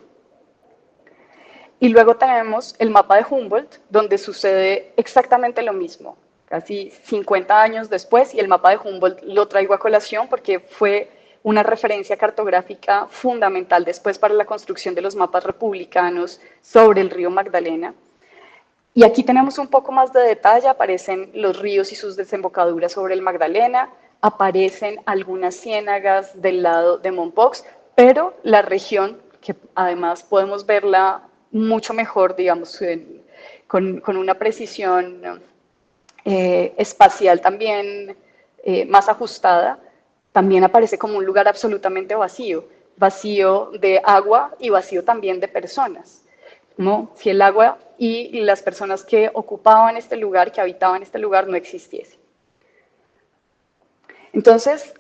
Y luego tenemos el mapa de Humboldt, donde sucede exactamente lo mismo. Casi 50 años después, y el mapa de Humboldt lo traigo a colación porque fue una referencia cartográfica fundamental después para la construcción de los mapas republicanos sobre el río Magdalena. Y aquí tenemos un poco más de detalle, aparecen los ríos y sus desembocaduras sobre el Magdalena, aparecen algunas ciénagas del lado de Mompox, pero la región, que además podemos verla mucho mejor, digamos, con una precisión espacial también más ajustada, también aparece como un lugar absolutamente vacío, vacío de agua y vacío también de personas, ¿no? Si el agua y las personas que ocupaban este lugar, que habitaban este lugar, no existiesen. Entonces,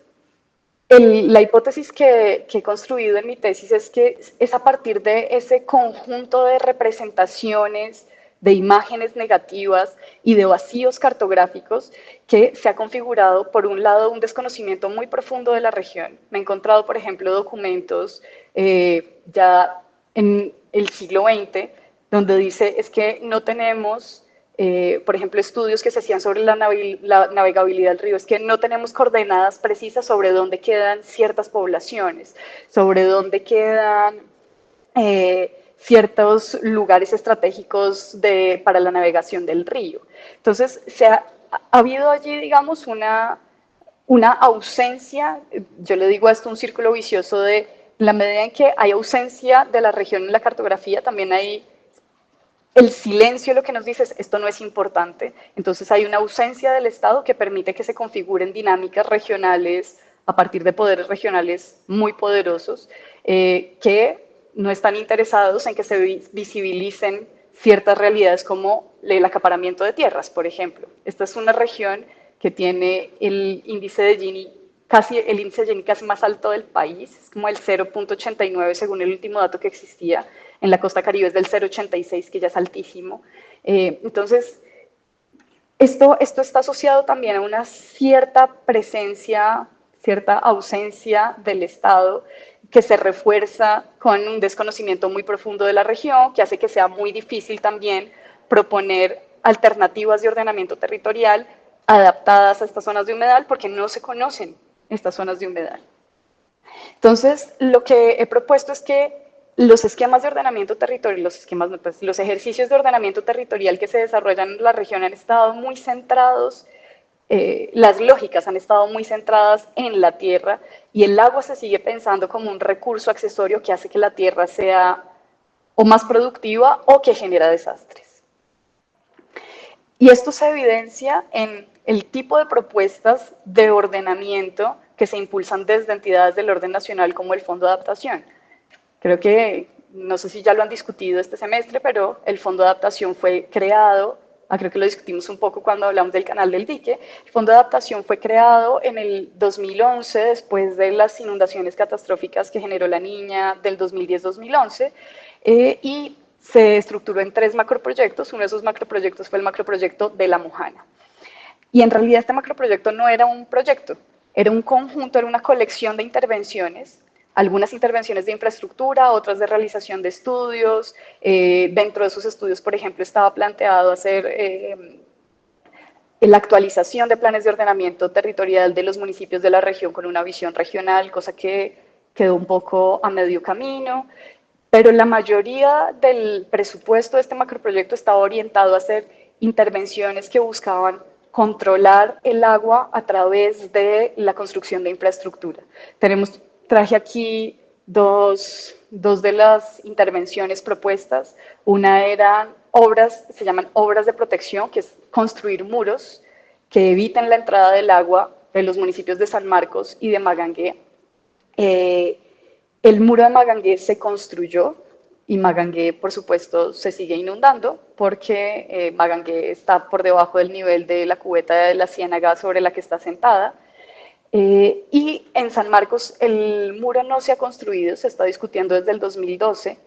la hipótesis que he construido en mi tesis es que es a partir de ese conjunto de representaciones, de imágenes negativas y de vacíos cartográficos que se ha configurado, por un lado, un desconocimiento muy profundo de la región. Me he encontrado, por ejemplo, documentos ya en el siglo XX, donde dice es que no tenemos por ejemplo, estudios que se hacían sobre la navegabilidad del río, es que no tenemos coordenadas precisas sobre dónde quedan ciertas poblaciones, sobre dónde quedan ciertos lugares estratégicos para la navegación del río. Entonces, ha habido allí, digamos, una ausencia, yo le digo a esto un círculo vicioso de la medida en que hay ausencia de la región en la cartografía, también hay el silencio, lo que nos dice es esto no es importante. Entonces hay una ausencia del Estado que permite que se configuren dinámicas regionales a partir de poderes regionales muy poderosos que no están interesados en que se visibilicen ciertas realidades como el acaparamiento de tierras, por ejemplo. Esta es una región que tiene el índice de Gini casi más alto del país, es como el 0.89 según el último dato que existía. En la costa caribe es del 0.86, que ya es altísimo. Entonces, esto está asociado también a una cierta presencia, cierta ausencia del Estado, que se refuerza con un desconocimiento muy profundo de la región, que hace que sea muy difícil también proponer alternativas de ordenamiento territorial adaptadas a estas zonas de humedal, porque no se conocen estas zonas de humedal. Entonces, lo que he propuesto es que los esquemas de ordenamiento territorial, los ejercicios de ordenamiento territorial que se desarrollan en la región han estado muy centrados, las lógicas han estado muy centradas en la tierra y el agua se sigue pensando como un recurso accesorio que hace que la tierra sea o más productiva o que genera desastres. Y esto se evidencia en el tipo de propuestas de ordenamiento que se impulsan desde entidades del orden nacional como el Fondo de Adaptación. Creo que, no sé si ya lo han discutido este semestre, pero el Fondo de Adaptación fue creado, creo que lo discutimos un poco cuando hablamos del Canal del Dique. El Fondo de Adaptación fue creado en el 2011, después de las inundaciones catastróficas que generó la Niña del 2010-2011, y se estructuró en 3 macroproyectos. Uno de esos macroproyectos fue el macroproyecto de La Mojana. Y en realidad este macroproyecto no era un proyecto, era un conjunto, era una colección de intervenciones, algunas intervenciones de infraestructura, otras de realización de estudios. Dentro de esos estudios, por ejemplo, estaba planteado hacer la actualización de planes de ordenamiento territorial de los municipios de la región con una visión regional, cosa que quedó un poco a medio camino. Pero la mayoría del presupuesto de este macroproyecto estaba orientado a hacer intervenciones que buscaban controlar el agua a través de la construcción de infraestructura. Traje aquí dos de las intervenciones propuestas. Una eran se llaman obras de protección, que es construir muros que eviten la entrada del agua de los municipios de San Marcos y de Magangué. El muro de Magangué se construyó y Magangué, por supuesto, se sigue inundando porque Magangué está por debajo del nivel de la cubeta de la ciénaga sobre la que está sentada. Y en San Marcos el muro no se ha construido, se está discutiendo desde el 2012.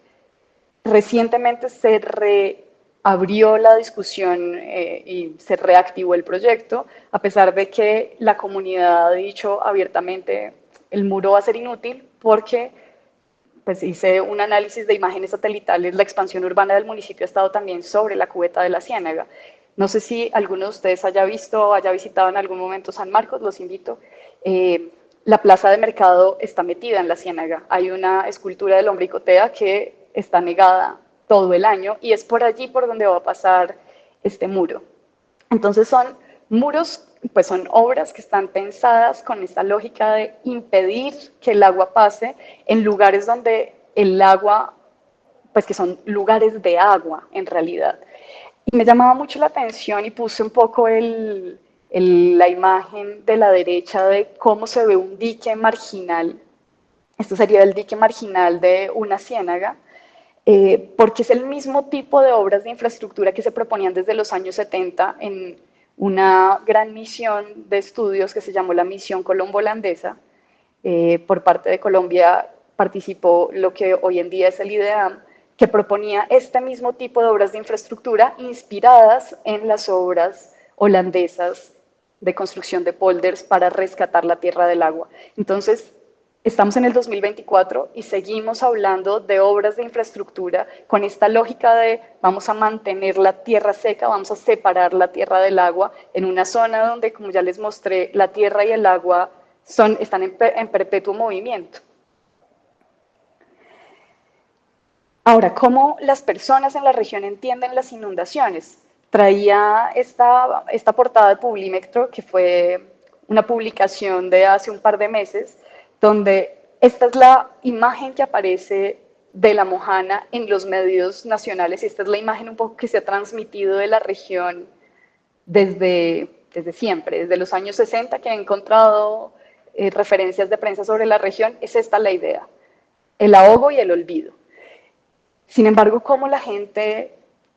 Recientemente se reabrió la discusión y se reactivó el proyecto, a pesar de que la comunidad ha dicho abiertamente el muro va a ser inútil porque pues hice un análisis de imágenes satelitales, la expansión urbana del municipio ha estado también sobre la cubeta de la ciénaga. No sé si alguno de ustedes haya visto o haya visitado en algún momento San Marcos, los invito. La plaza de mercado está metida en la ciénaga. Hay una escultura del hombre Icotea que está negada todo el año y es por allí por donde va a pasar este muro. Entonces son muros, pues son obras que están pensadas con esta lógica de impedir que el agua pase en lugares donde el agua, pues que son lugares de agua en realidad. Y me llamaba mucho la atención y puse un poco la imagen de la derecha de cómo se ve un dique marginal. Esto sería el dique marginal de una ciénaga, porque es el mismo tipo de obras de infraestructura que se proponían desde los años 70 en una gran misión de estudios que se llamó la Misión Colombo-Holandesa. Por parte de Colombia participó lo que hoy en día es el IDEAM, que proponía este mismo tipo de obras de infraestructura inspiradas en las obras holandesas de construcción de polders para rescatar la tierra del agua. Entonces, Estamos en el 2024 y seguimos hablando de obras de infraestructura con esta lógica de vamos a mantener la tierra seca, vamos a separar la tierra del agua en una zona donde, como ya les mostré, la tierra y el agua están en perpetuo movimiento. Ahora, ¿cómo las personas en la región entienden las inundaciones? Traía esta portada de Publimetro, que fue una publicación de hace un par de meses, donde esta es la imagen que aparece de la Mojana en los medios nacionales, y esta es la imagen un poco que se ha transmitido de la región desde siempre, desde los años 60, que he encontrado referencias de prensa sobre la región. Es esta la idea: el ahogo y el olvido. Sin embargo, ¿cómo la gente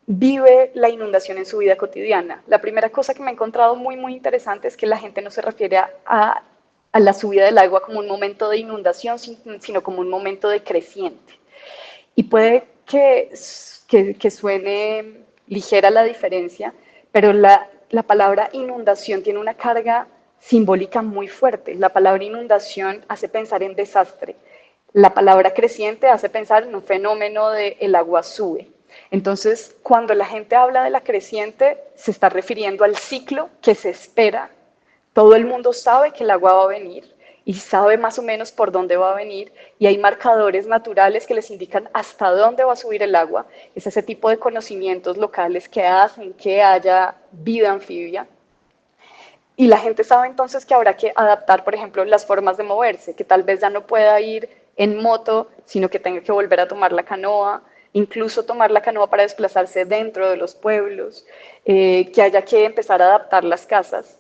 vive la inundación en su vida cotidiana? La primera cosa que me he encontrado muy interesante es que la gente no se refiere a la subida del agua como un momento de inundación, sino como un momento de creciente. Y puede que suene ligera la diferencia, pero la palabra inundación tiene una carga simbólica muy fuerte. La palabra inundación hace pensar en desastre. La palabra creciente hace pensar en un fenómeno de el agua sube. Entonces, cuando la gente habla de la creciente, se está refiriendo al ciclo que se espera. Todo el mundo sabe que el agua va a venir y sabe más o menos por dónde va a venir, y hay marcadores naturales que les indican hasta dónde va a subir el agua. Es ese tipo de conocimientos locales que hacen que haya vida anfibia. Y la gente sabe entonces que habrá que adaptar, por ejemplo, las formas de moverse, que tal vez ya no pueda ir en moto, sino que tenga que volver a tomar la canoa, incluso tomar la canoa para desplazarse dentro de los pueblos, que haya que empezar a adaptar las casas.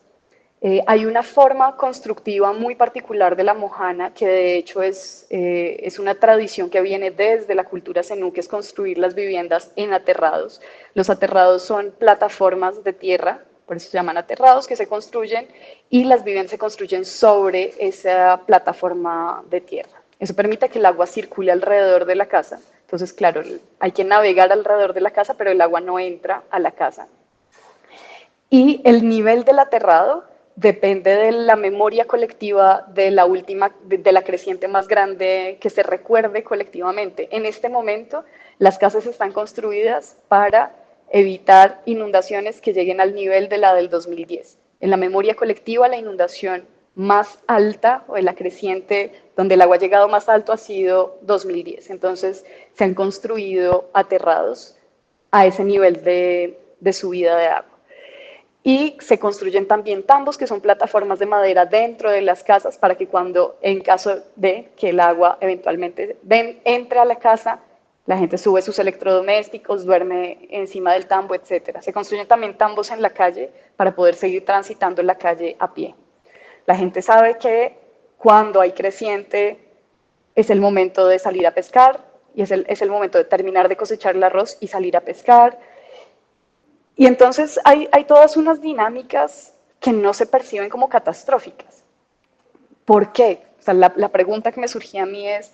Hay una forma constructiva muy particular de la Mojana, que de hecho es una tradición que viene desde la cultura zenú, que es construir las viviendas en aterrados. Los aterrados son plataformas de tierra, por eso se llaman aterrados, que se construyen, y las viviendas se construyen sobre esa plataforma de tierra. Eso permite que el agua circule alrededor de la casa. Entonces, claro, hay que navegar alrededor de la casa, pero el agua no entra a la casa. Y el nivel del aterrado depende de la memoria colectiva de la creciente más grande que se recuerde colectivamente. En este momento, las casas están construidas para evitar inundaciones que lleguen al nivel de la del 2010. En la memoria colectiva, la inundación más alta, o de la creciente, donde el agua ha llegado más alto, ha sido 2010. Entonces, se han construido aterrados a ese nivel de subida de agua. Y se construyen también tambos, que son plataformas de madera dentro de las casas, para que cuando, en caso de que el agua eventualmente entre a la casa, la gente sube sus electrodomésticos, duerme encima del tambo, etc. Se construyen también tambos en la calle para poder seguir transitando en la calle a pie. La gente sabe que cuando hay creciente es el momento de salir a pescar, y es el momento de terminar de cosechar el arroz y salir a pescar. Y entonces hay todas unas dinámicas que no se perciben como catastróficas. ¿Por qué? O sea, la pregunta que me surgía a mí es,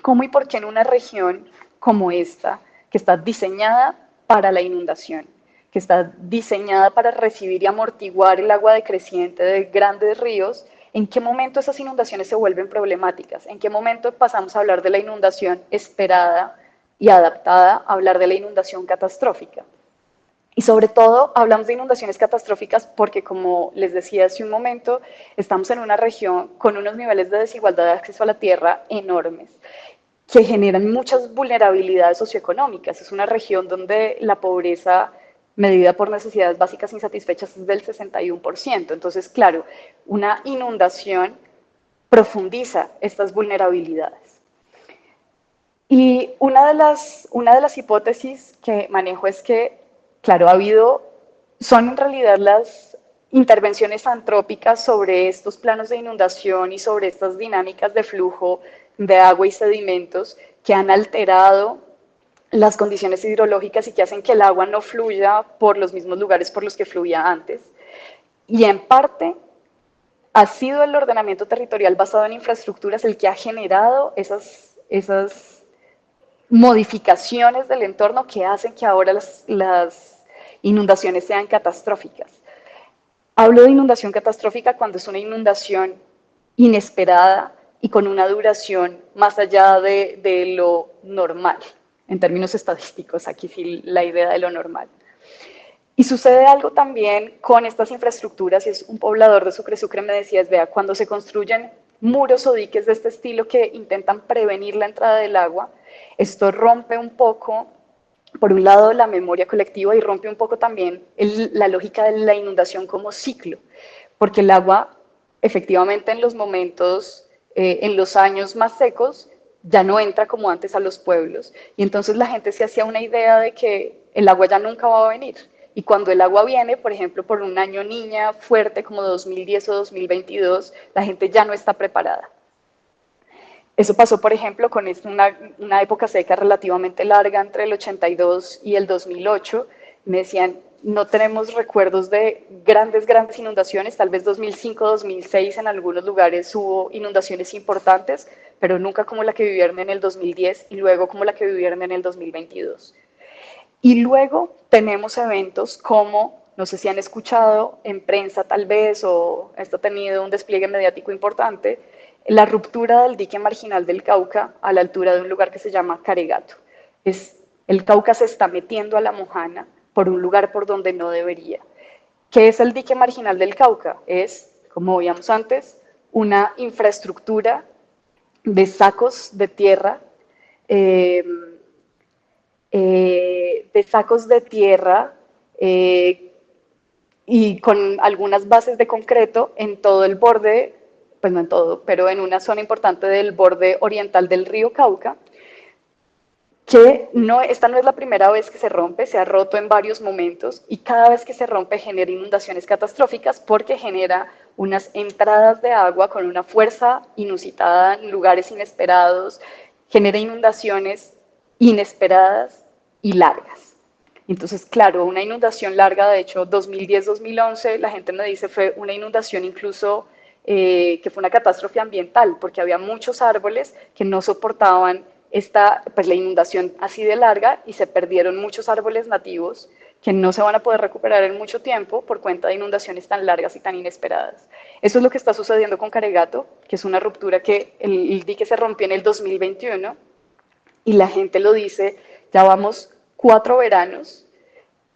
¿cómo y por qué en una región como esta, que está diseñada para la inundación, que está diseñada para recibir y amortiguar el agua decreciente de grandes ríos, en qué momento esas inundaciones se vuelven problemáticas? ¿En qué momento pasamos a hablar de la inundación esperada y adaptada a hablar de la inundación catastrófica? Y sobre todo hablamos de inundaciones catastróficas porque, como les decía hace un momento, estamos en una región con unos niveles de desigualdad de acceso a la tierra enormes, que generan muchas vulnerabilidades socioeconómicas. Es una región donde la pobreza medida por necesidades básicas insatisfechas es del 61%. Entonces, claro, una inundación profundiza estas vulnerabilidades. Y una de las hipótesis que manejo es que, claro, son en realidad las intervenciones antrópicas sobre estos planos de inundación y sobre estas dinámicas de flujo de agua y sedimentos que han alterado las condiciones hidrológicas y que hacen que el agua no fluya por los mismos lugares por los que fluía antes. Y en parte ha sido el ordenamiento territorial basado en infraestructuras el que ha generado esas modificaciones del entorno que hacen que ahora las inundaciones sean catastróficas. Hablo de inundación catastrófica cuando es una inundación inesperada y con una duración más allá de lo normal, en términos estadísticos, aquí sí la idea de lo normal. Y sucede algo también con estas infraestructuras, y es un poblador de Sucre Sucre me decía, vea, cuando se construyen muros o diques de este estilo que intentan prevenir la entrada del agua, esto rompe un poco, por un lado, la memoria colectiva y rompe un poco también la lógica de la inundación como ciclo, porque el agua, efectivamente, en los momentos, en los años más secos, ya no entra como antes a los pueblos, y entonces la gente se hacía una idea de que el agua ya nunca va a venir. Y cuando el agua viene, por ejemplo, por un año niña fuerte como 2010 o 2022, la gente ya no está preparada. Eso pasó, por ejemplo, con una época seca relativamente larga entre el 82 y el 2008. Me decían, no tenemos recuerdos de grandes inundaciones, tal vez 2005, 2006 en algunos lugares hubo inundaciones importantes, pero nunca como la que vivieron en el 2010 y luego como la que vivieron en el 2022. Y luego tenemos eventos como, no sé si han escuchado en prensa tal vez, o esto ha tenido un despliegue mediático importante, la ruptura del dique marginal del Cauca a la altura de un lugar que se llama Caregato. El Cauca se está metiendo a la Mojana por un lugar por donde no debería. ¿Qué es el dique marginal del Cauca? Es, como veíamos antes, una infraestructura de sacos de tierra, y con algunas bases de concreto en todo el borde, pues no en todo, pero en una zona importante del borde oriental del río Cauca, que esta no es la primera vez que se rompe, se ha roto en varios momentos y cada vez que se rompe genera inundaciones catastróficas porque genera unas entradas de agua con una fuerza inusitada en lugares inesperados, genera inundaciones inesperadas y largas. Entonces, claro, una inundación larga, de hecho, 2010-2011, la gente me dice fue una inundación incluso que fue una catástrofe ambiental, porque había muchos árboles que no soportaban la inundación así de larga y se perdieron muchos árboles nativos que no se van a poder recuperar en mucho tiempo por cuenta de inundaciones tan largas y tan inesperadas. Eso es lo que está sucediendo con Caregato, que es una ruptura que el dique se rompió en el 2021 y la gente lo dice, ya vamos 4 veranos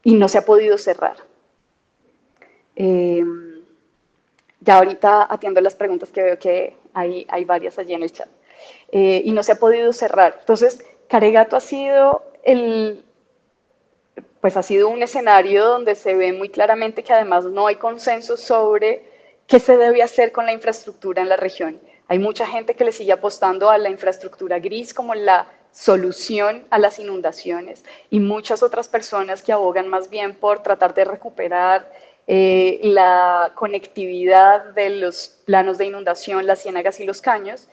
y no se ha podido cerrar. Ya ahorita atiendo las preguntas que veo que hay varias allí en el chat. Y no se ha podido cerrar. Entonces, Caregato ha sido un escenario donde se ve muy claramente que además no hay consenso sobre qué se debe hacer con la infraestructura en la región. Hay mucha gente que le sigue apostando a la infraestructura gris como la solución a las inundaciones y muchas otras personas que abogan más bien por tratar de recuperar la conectividad de los planos de inundación, las ciénagas y los caños,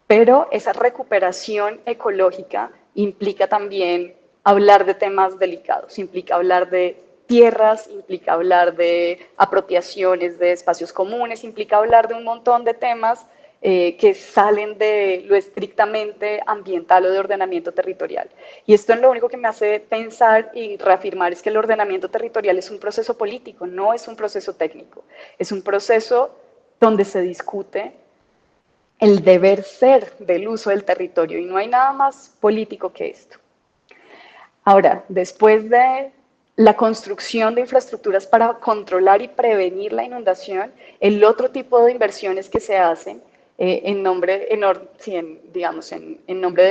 pero esa recuperación ecológica implica también hablar de temas delicados, implica hablar de tierras, implica hablar de apropiaciones de espacios comunes, implica hablar de un montón de temas que salen de lo estrictamente ambiental o de ordenamiento territorial. Y esto es lo único que me hace pensar y reafirmar es que el ordenamiento territorial es un proceso político, no es un proceso técnico, es un proceso donde se discute el deber ser del uso del territorio y no hay nada más político que esto. Ahora, después de la construcción de infraestructuras para controlar y prevenir la inundación, el otro tipo de inversiones que se hacen en nombre de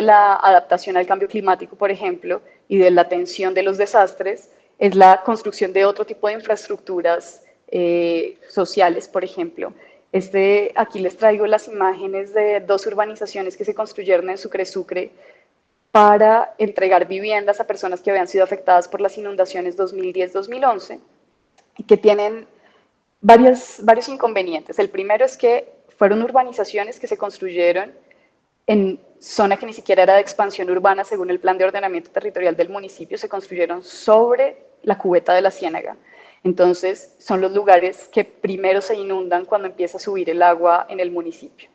la adaptación al cambio climático, por ejemplo, y de la atención de los desastres, es la construcción de otro tipo de infraestructuras sociales, por ejemplo. Aquí les traigo las imágenes de 2 urbanizaciones que se construyeron en Sucre Sucre para entregar viviendas a personas que habían sido afectadas por las inundaciones 2010-2011 y que tienen varios inconvenientes. El primero es que fueron urbanizaciones que se construyeron en zona que ni siquiera era de expansión urbana según el plan de ordenamiento territorial del municipio, se construyeron sobre la cubeta de la ciénaga. Entonces, son los lugares que primero se inundan cuando empieza a subir el agua en el municipio.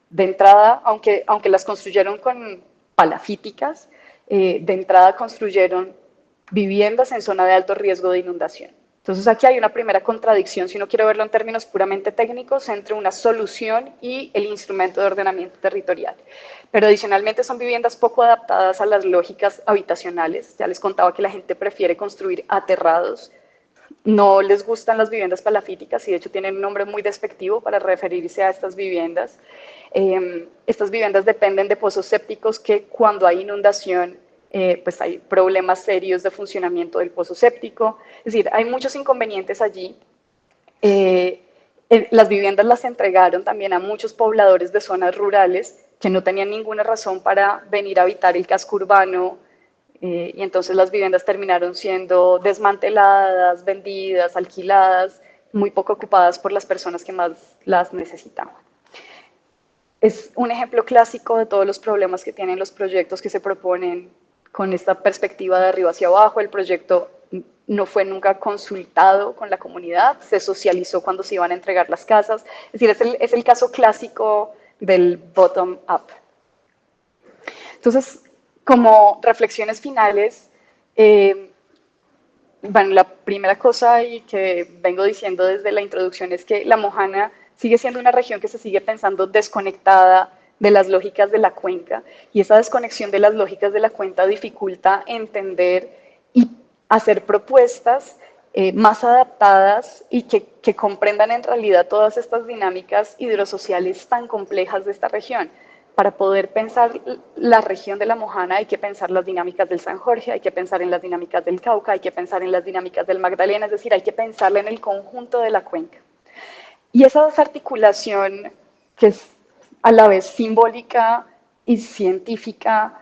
De entrada, aunque las construyeron con palafíticas, de entrada construyeron viviendas en zona de alto riesgo de inundación. Entonces aquí hay una primera contradicción, si uno quiere verlo en términos puramente técnicos, entre una solución y el instrumento de ordenamiento territorial. Pero adicionalmente son viviendas poco adaptadas a las lógicas habitacionales. Ya les contaba que la gente prefiere construir aterrados. No les gustan las viviendas palafíticas y de hecho tienen un nombre muy despectivo para referirse a estas viviendas. Estas viviendas dependen de pozos sépticos que cuando hay inundación pues hay problemas serios de funcionamiento del pozo séptico. Es decir, hay muchos inconvenientes allí. Las viviendas las entregaron también a muchos pobladores de zonas rurales que no tenían ninguna razón para venir a habitar el casco urbano, y entonces las viviendas terminaron siendo desmanteladas, vendidas, alquiladas, muy poco ocupadas por las personas que más las necesitaban. Es un ejemplo clásico de todos los problemas que tienen los proyectos que se proponen con esta perspectiva de arriba hacia abajo. El proyecto no fue nunca consultado con la comunidad, se socializó cuando se iban a entregar las casas. Es decir, es el caso clásico del bottom-up. Entonces, como reflexiones finales, bueno, la primera cosa y que vengo diciendo desde la introducción es que La Mojana sigue siendo una región que se sigue pensando desconectada de las lógicas de la cuenca, y esa desconexión de las lógicas de la cuenca dificulta entender y hacer propuestas más adaptadas y que comprendan en realidad todas estas dinámicas hidrosociales tan complejas de esta región. Para poder pensar la región de La Mojana hay que pensar las dinámicas del San Jorge, hay que pensar en las dinámicas del Cauca, hay que pensar en las dinámicas del Magdalena, es decir, hay que pensarla en el conjunto de la cuenca. Y esa desarticulación, que es a la vez simbólica y científica,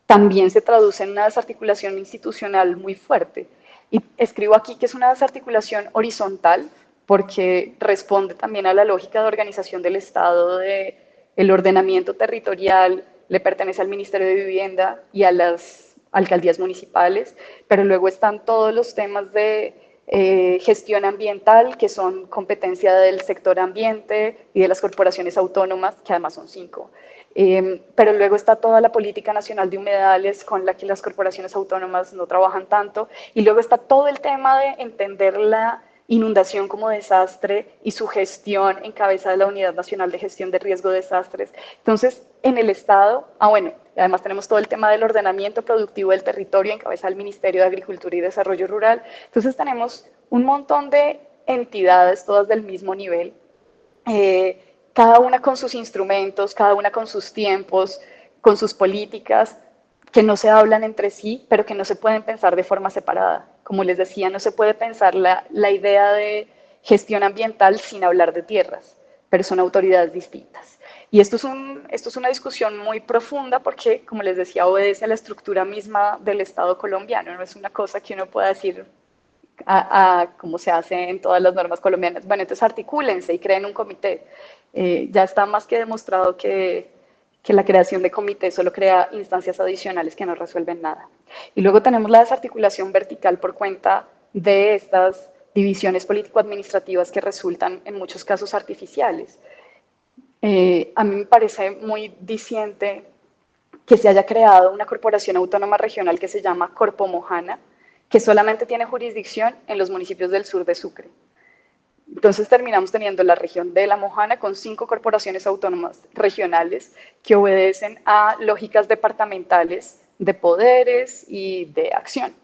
también se traduce en una desarticulación institucional muy fuerte. Y escribo aquí que es una desarticulación horizontal, porque responde también a la lógica de organización del Estado, de el ordenamiento territorial le pertenece al Ministerio de Vivienda y a las alcaldías municipales, pero luego están todos los temas de gestión ambiental, que son competencia del sector ambiente y de las corporaciones autónomas, que además son 5. Pero luego está toda la política nacional de humedales, con la que las corporaciones autónomas no trabajan tanto, y luego está todo el tema de entender la inundación como desastre y su gestión en cabeza de la Unidad Nacional de Gestión de Riesgo de Desastres. Entonces, en el Estado, bueno, además tenemos todo el tema del ordenamiento productivo del territorio en cabeza del Ministerio de Agricultura y Desarrollo Rural. Entonces tenemos un montón de entidades, todas del mismo nivel, cada una con sus instrumentos, cada una con sus tiempos, con sus políticas, que no se hablan entre sí, pero que no se pueden pensar de forma separada. Como les decía, no se puede pensar la idea de gestión ambiental sin hablar de tierras, pero son autoridades distintas. Y esto es una discusión muy profunda porque, como les decía, obedece a la estructura misma del Estado colombiano, no es una cosa que uno pueda decir como se hace en todas las normas colombianas. Bueno, entonces articúlense y creen un comité. Ya está más que demostrado que la creación de comités solo crea instancias adicionales que no resuelven nada. Y luego tenemos la desarticulación vertical por cuenta de estas divisiones político-administrativas que resultan en muchos casos artificiales. A mí me parece muy diciente que se haya creado una corporación autónoma regional que se llama Corpo Mojana, que solamente tiene jurisdicción en los municipios del sur de Sucre. Entonces terminamos teniendo la región de La Mojana con 5 corporaciones autónomas regionales que obedecen a lógicas departamentales de poderes y de acción.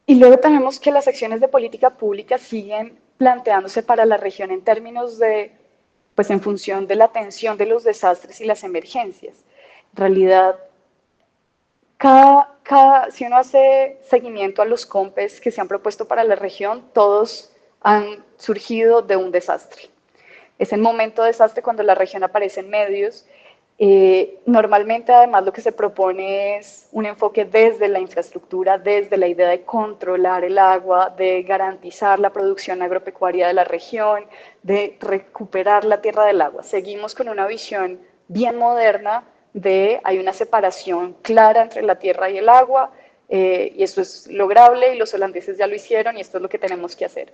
Y luego tenemos que las acciones de política pública siguen planteándose para la región en términos de, pues en función de la atención de los desastres y las emergencias. En realidad, si uno hace seguimiento a los COMPES que se han propuesto para la región, todos han surgido de un desastre. Es el momento de desastre cuando la región aparece en medios. Normalmente, además, lo que se propone es un enfoque desde la infraestructura, desde la idea de controlar el agua, de garantizar la producción agropecuaria de la región, de recuperar la tierra del agua. Seguimos con una visión bien moderna de hay una separación clara entre la tierra y el agua, y esto es lograble y los holandeses ya lo hicieron y esto es lo que tenemos que hacer.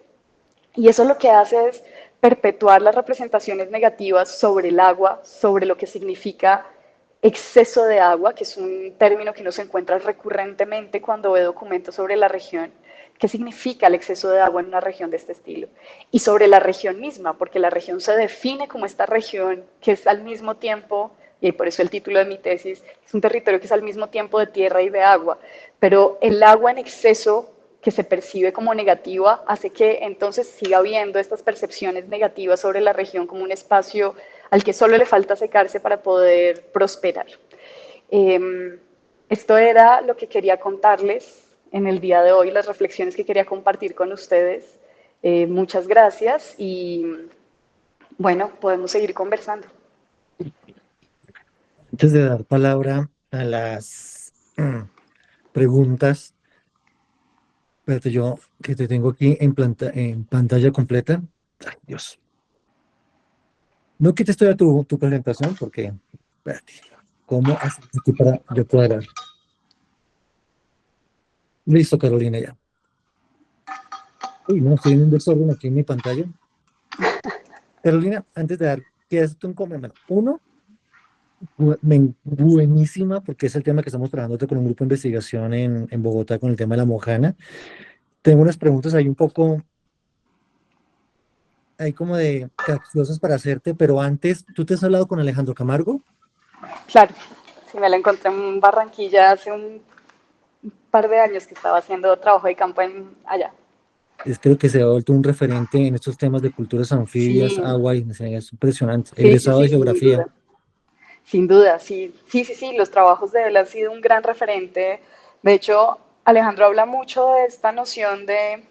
Y eso lo que hace es perpetuar las representaciones negativas sobre el agua, sobre lo que significa exceso de agua, que es un término que uno se encuentra recurrentemente cuando ve documentos sobre la región, qué significa el exceso de agua en una región de este estilo. Y sobre la región misma, porque la región se define como esta región que es al mismo tiempo, y por eso el título de mi tesis, es un territorio que es al mismo tiempo de tierra y de agua, pero el agua en exceso que se percibe como negativa hace que entonces siga habiendo estas percepciones negativas sobre la región como un espacio al que solo le falta secarse para poder prosperar. Esto era lo que quería contarles en el día de hoy, las reflexiones que quería compartir con ustedes. Muchas gracias y bueno, podemos seguir conversando. Antes de dar palabra a las preguntas, espérate, yo que te tengo aquí en pantalla completa. Ay, Dios. No quites todavía tu presentación porque, espérate, ¿cómo haces aquí para yo cuadrar? Listo, Carolina, ya. Uy, no, estoy en un desorden aquí en mi pantalla. Carolina, antes de dar, ¿qué es un comentario? Uno, buenísima, porque es el tema que estamos trabajando con un grupo de investigación en Bogotá con el tema de la mojana. Tengo unas preguntas ahí un poco, ahí como de capciosas para hacerte, pero antes, ¿tú te has hablado con Alejandro Camargo? Claro, sí, me la encontré en Barranquilla hace un par de años que estaba haciendo trabajo de campo allá. Creo que se ha vuelto un referente en estos temas de culturas anfibias, Sí, agua, y es impresionante. sí, Egresado de sin geografía. duda. Sin duda, sí, los trabajos de él han sido un gran referente. De hecho, Alejandro habla mucho de esta noción de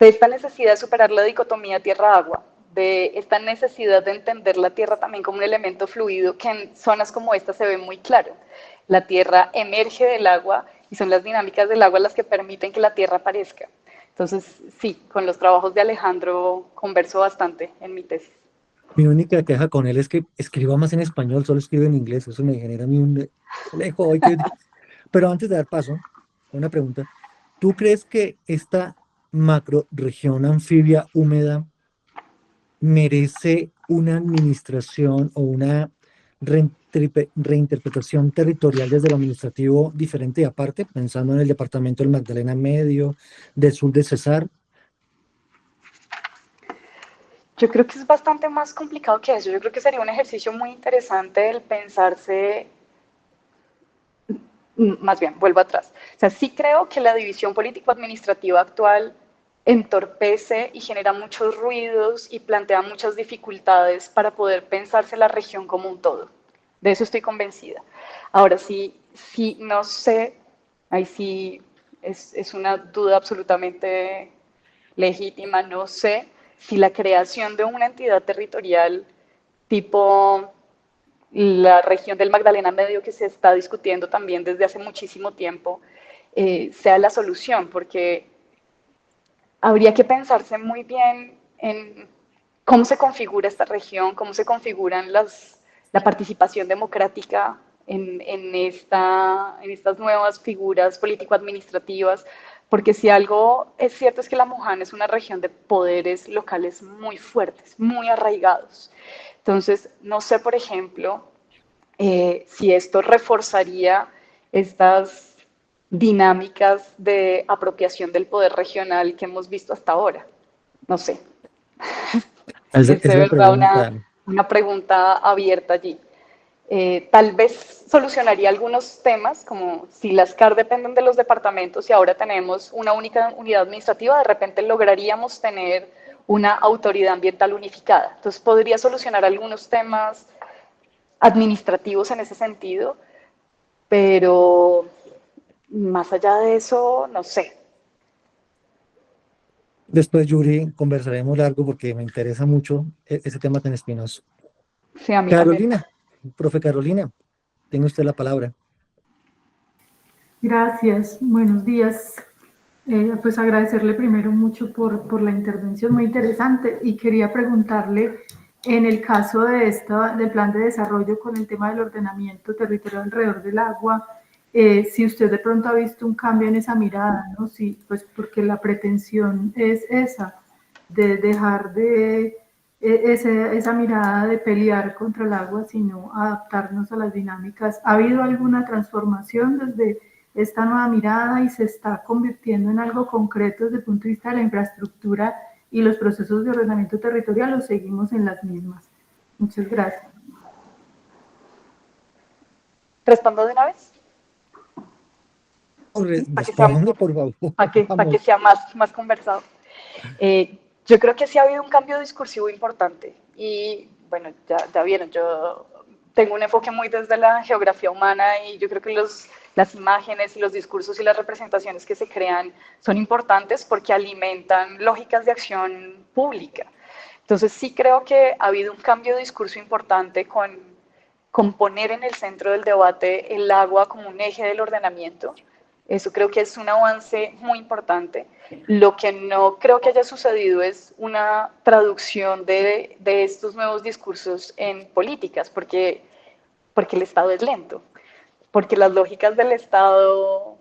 esta necesidad de superar la dicotomía tierra-agua, de esta necesidad de entender la tierra también como un elemento fluido que en zonas como esta se ve muy claro. La tierra emerge del agua y son las dinámicas del agua las que permiten que la tierra aparezca. Entonces, sí, con los trabajos de Alejandro converso bastante en mi tesis. Mi única queja con él es que escriba más en español, solo escribe en inglés. Eso me genera a mí un lejos. Pero antes de dar paso, una pregunta. ¿Tú crees que esta macroregión anfibia húmeda merece una administración o una reinterpretación territorial desde lo administrativo diferente y aparte, pensando en el departamento del Magdalena Medio, del sur de Cesar? Yo creo que es bastante más complicado que eso. Yo creo que sería un ejercicio muy interesante el pensarse, más bien, vuelvo atrás. O sea, sí creo que la división político-administrativa actual entorpece y genera muchos ruidos y plantea muchas dificultades para poder pensarse la región como un todo. De eso estoy convencida. Ahora sí, no sé, ahí sí es una duda absolutamente legítima, no sé si la creación de una entidad territorial tipo la región del Magdalena Medio que se está discutiendo también desde hace muchísimo tiempo sea la solución, porque habría que pensarse muy bien en cómo se configura esta región, cómo se configuran la participación democrática en estas nuevas figuras político-administrativas, porque si algo es cierto es que la Mojana es una región de poderes locales muy fuertes, muy arraigados. Entonces, no sé, por ejemplo, si esto reforzaría estas dinámicas de apropiación del poder regional que hemos visto hasta ahora. No sé. Es de la verdad pregunta. una pregunta abierta allí. Tal vez solucionaría algunos temas, como si las CAR dependen de los departamentos y ahora tenemos una única unidad administrativa, de repente lograríamos tener una autoridad ambiental unificada. Entonces podría solucionar algunos temas administrativos en ese sentido, pero más allá de eso, no sé. Después, Yuri, conversaremos largo porque me interesa mucho ese tema tan espinoso. Sí, a mí también. Carolina, profe Carolina, tenga usted la palabra. Gracias, buenos días. Pues agradecerle primero mucho por la intervención, muy interesante, y quería preguntarle, en el caso del plan de desarrollo con el tema del ordenamiento territorial alrededor del agua, si usted de pronto ha visto un cambio en esa mirada, ¿no? Sí, pues porque la pretensión es esa, de dejar de esa mirada de pelear contra el agua, sino adaptarnos a las dinámicas. ¿Ha habido alguna transformación desde esta nueva mirada y se está convirtiendo en algo concreto desde el punto de vista de la infraestructura y los procesos de ordenamiento territorial, o seguimos en las mismas? Muchas gracias. ¿Respondo de una vez? Responde, por favor. Para que sea más conversado. Yo creo que sí ha habido un cambio discursivo importante y bueno, ya vieron, yo tengo un enfoque muy desde la geografía humana y yo creo que las imágenes y los discursos y las representaciones que se crean son importantes porque alimentan lógicas de acción pública. Entonces sí creo que ha habido un cambio de discurso importante con poner en el centro del debate el agua como un eje del ordenamiento. Eso creo que es un avance muy importante. Lo que no creo que haya sucedido es una traducción de estos nuevos discursos en políticas, porque el Estado es lento, porque las lógicas del Estado,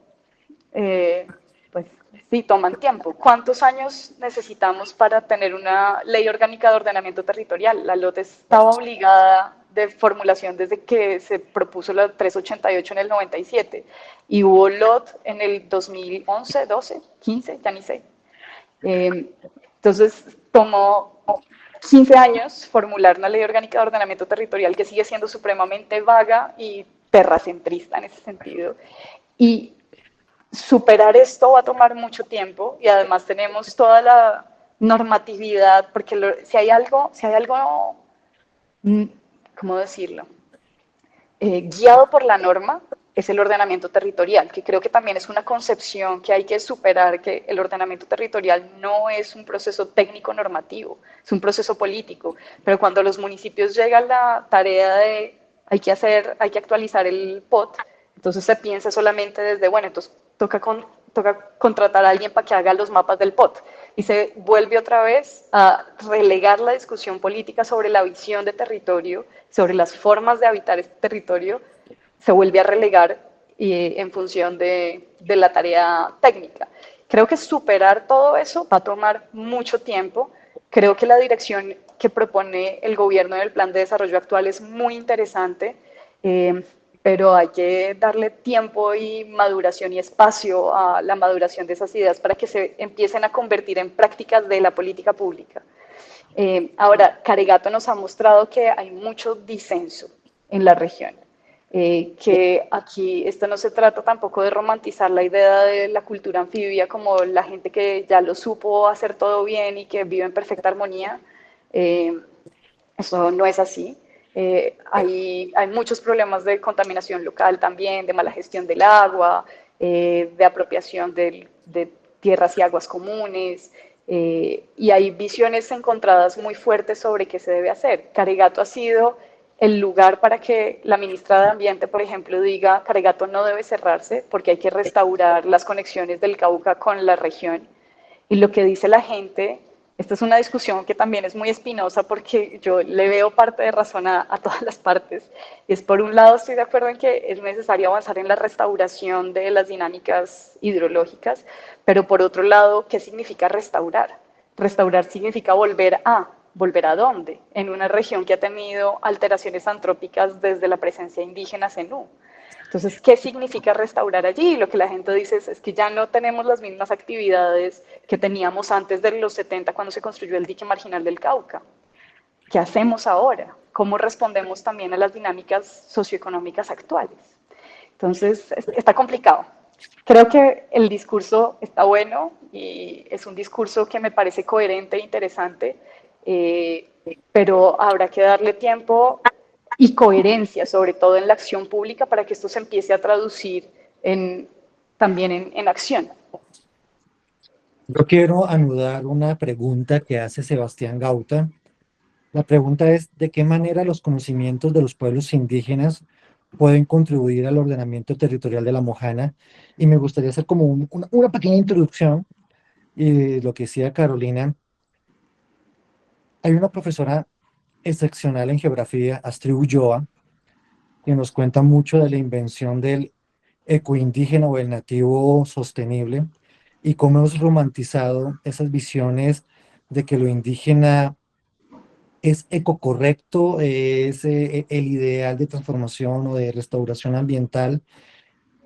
pues sí, toman tiempo. ¿Cuántos años necesitamos para tener una ley orgánica de ordenamiento territorial? La LOT estaba obligada de formulación desde que se propuso la 388 en el 97 y hubo LOT en el 2011, 12, 15, ya ni sé. Entonces tomó 15 años formular una ley orgánica de ordenamiento territorial que sigue siendo supremamente vaga y terracentrista en ese sentido. Y superar esto va a tomar mucho tiempo y además tenemos toda la normatividad, porque si hay algo, ¿cómo decirlo? Guiado por la norma es el ordenamiento territorial, que creo que también es una concepción que hay que superar, que el ordenamiento territorial no es un proceso técnico normativo, es un proceso político, pero cuando los municipios llegan a la tarea de hay que actualizar el POT, entonces se piensa solamente desde, bueno, entonces toca contratar a alguien para que haga los mapas del POT, y se vuelve otra vez a relegar la discusión política sobre la visión de territorio, sobre las formas de habitar este territorio, se vuelve a relegar en función de la tarea técnica. Creo que superar todo eso va a tomar mucho tiempo. Creo que la dirección que propone el gobierno del plan de desarrollo actual es muy interesante, pero hay que darle tiempo y maduración y espacio a la maduración de esas ideas para que se empiecen a convertir en prácticas de la política pública. Ahora, Caregato nos ha mostrado que hay mucho disenso en la región, que aquí esto no se trata tampoco de romantizar la idea de la cultura anfibia como la gente que ya lo supo hacer todo bien y que vive en perfecta armonía. Eso no es así. Hay muchos problemas de contaminación local también, de mala gestión del agua, de apropiación de tierras y aguas comunes, y hay visiones encontradas muy fuertes sobre qué se debe hacer. Caregato ha sido el lugar para que la ministra de Ambiente, por ejemplo, diga Caregato no debe cerrarse porque hay que restaurar las conexiones del Cauca con la región. Y lo que dice la gente, esta es una discusión que también es muy espinosa porque yo le veo parte de razón a todas las partes. Es por un lado estoy de acuerdo en que es necesario avanzar en la restauración de las dinámicas hidrológicas, pero por otro lado, ¿qué significa restaurar? Restaurar significa ¿volver a dónde? En una región que ha tenido alteraciones antrópicas desde la presencia indígena zenú. Entonces, ¿qué significa restaurar allí? Lo que la gente dice es que ya no tenemos las mismas actividades que teníamos antes de los 70 cuando se construyó el dique marginal del Cauca. ¿Qué hacemos ahora? ¿Cómo respondemos también a las dinámicas socioeconómicas actuales? Entonces, está complicado. Creo que el discurso está bueno y es un discurso que me parece coherente e interesante, pero habrá que darle tiempo y coherencia, sobre todo en la acción pública, para que esto se empiece a traducir también en acción. Yo quiero anudar una pregunta que hace Sebastián Gauta. La pregunta es, ¿de qué manera los conocimientos de los pueblos indígenas pueden contribuir al ordenamiento territorial de la Mojana? Y me gustaría hacer como una pequeña introducción, y lo que decía Carolina. Hay una profesora excepcional en geografía, Astrid Ulloa, que nos cuenta mucho de la invención del ecoindígena o el nativo sostenible y cómo hemos romantizado esas visiones de que lo indígena es ecocorrecto, es el ideal de transformación o de restauración ambiental,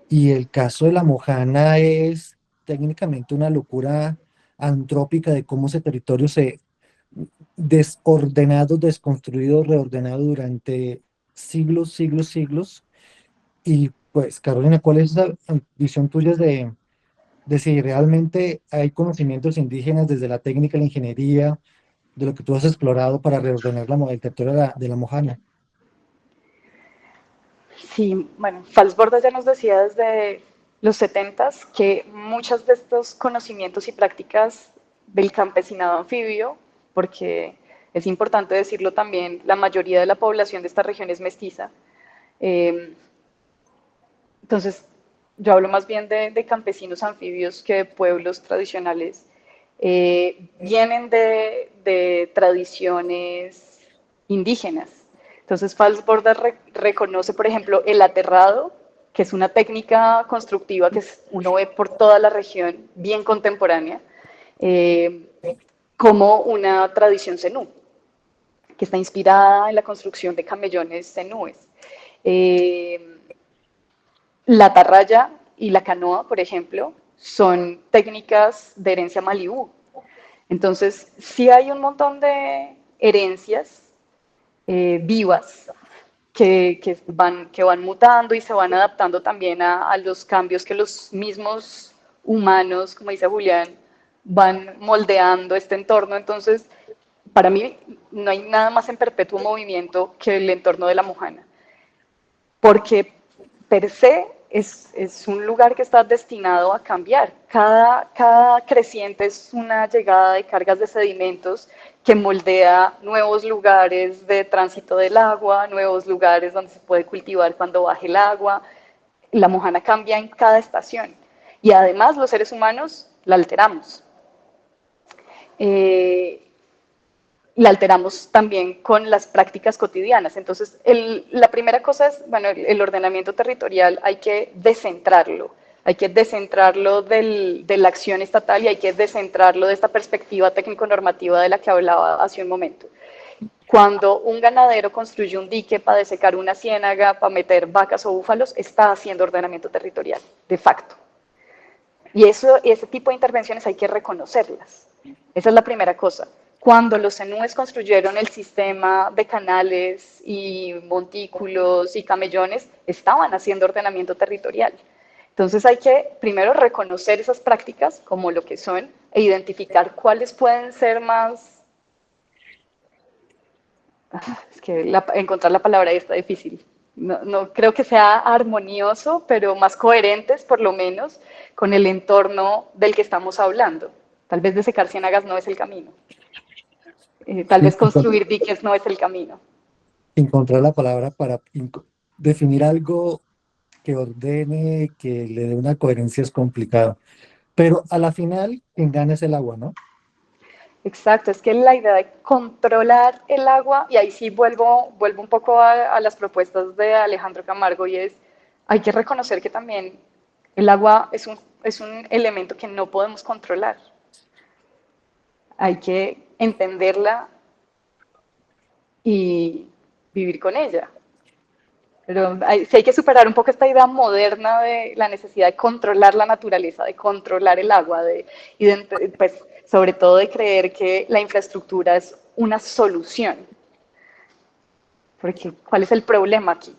Y el caso de la Mojana es técnicamente una locura antrópica de cómo ese territorio se desordenado, desconstruido, reordenado durante siglos, siglos, siglos. Y pues, Carolina, ¿cuál es la visión tuya de si realmente hay conocimientos indígenas desde la técnica, la ingeniería, de lo que tú has explorado para reordenar el territorio de la Mojana? Sí, bueno, Falsborda ya nos decía desde los 70s que muchos de estos conocimientos y prácticas del campesinado anfibio, porque es importante decirlo también, la mayoría de la población de esta región es mestiza. Entonces, yo hablo más bien de campesinos anfibios que de pueblos tradicionales. Vienen de tradiciones indígenas. Entonces, Falsborda reconoce, por ejemplo, el aterrado, que es una técnica constructiva que uno ve por toda la región, bien contemporánea, como una tradición zenú, que está inspirada en la construcción de camellones zenúes. La atarraya y la canoa, por ejemplo, son técnicas de herencia malibú. Entonces, sí hay un montón de herencias vivas que van mutando y se van adaptando también a los cambios que los mismos humanos, como dice Julián, van moldeando este entorno. Entonces, para mí no hay nada más en perpetuo movimiento que el entorno de la Mojana, porque per se es un lugar que está destinado a cambiar. Cada creciente es una llegada de cargas de sedimentos que moldea nuevos lugares de tránsito del agua, nuevos lugares donde se puede cultivar cuando baje el agua. La Mojana cambia en cada estación y además los seres humanos la alteramos. La alteramos también con las prácticas cotidianas. Entonces, la primera cosa es, bueno, el ordenamiento territorial hay que descentrarlo de la acción estatal y hay que descentrarlo de esta perspectiva técnico-normativa de la que hablaba hace un momento. Cuando un ganadero construye un dique para desecar una ciénaga, para meter vacas o búfalos, está haciendo ordenamiento territorial, de facto. Y ese tipo de intervenciones hay que reconocerlas. Esa es la primera cosa. Cuando los zenúes construyeron el sistema de canales y montículos y camellones, estaban haciendo ordenamiento territorial. Entonces hay que primero reconocer esas prácticas como lo que son e identificar cuáles pueden ser más... Es que encontrar la palabra ahí está difícil. No creo que sea armonioso, pero más coherentes por lo menos con el entorno del que estamos hablando. Tal vez desecar ciénagas no es el camino. Tal vez construir diques no es el camino. Encontrar la palabra para definir algo que ordene, que le dé una coherencia es complicado. Pero a la final, quien gana es el agua, ¿no? Exacto, es que la idea de controlar el agua, y ahí sí vuelvo un poco a las propuestas de Alejandro Camargo, y es, hay que reconocer que también el agua es un elemento que no podemos controlar. Hay que entenderla y vivir con ella. Pero sí hay que superar un poco esta idea moderna de la necesidad de controlar la naturaleza, de controlar el agua, pues, sobre todo de creer que la infraestructura es una solución. Porque, ¿cuál es el problema aquí?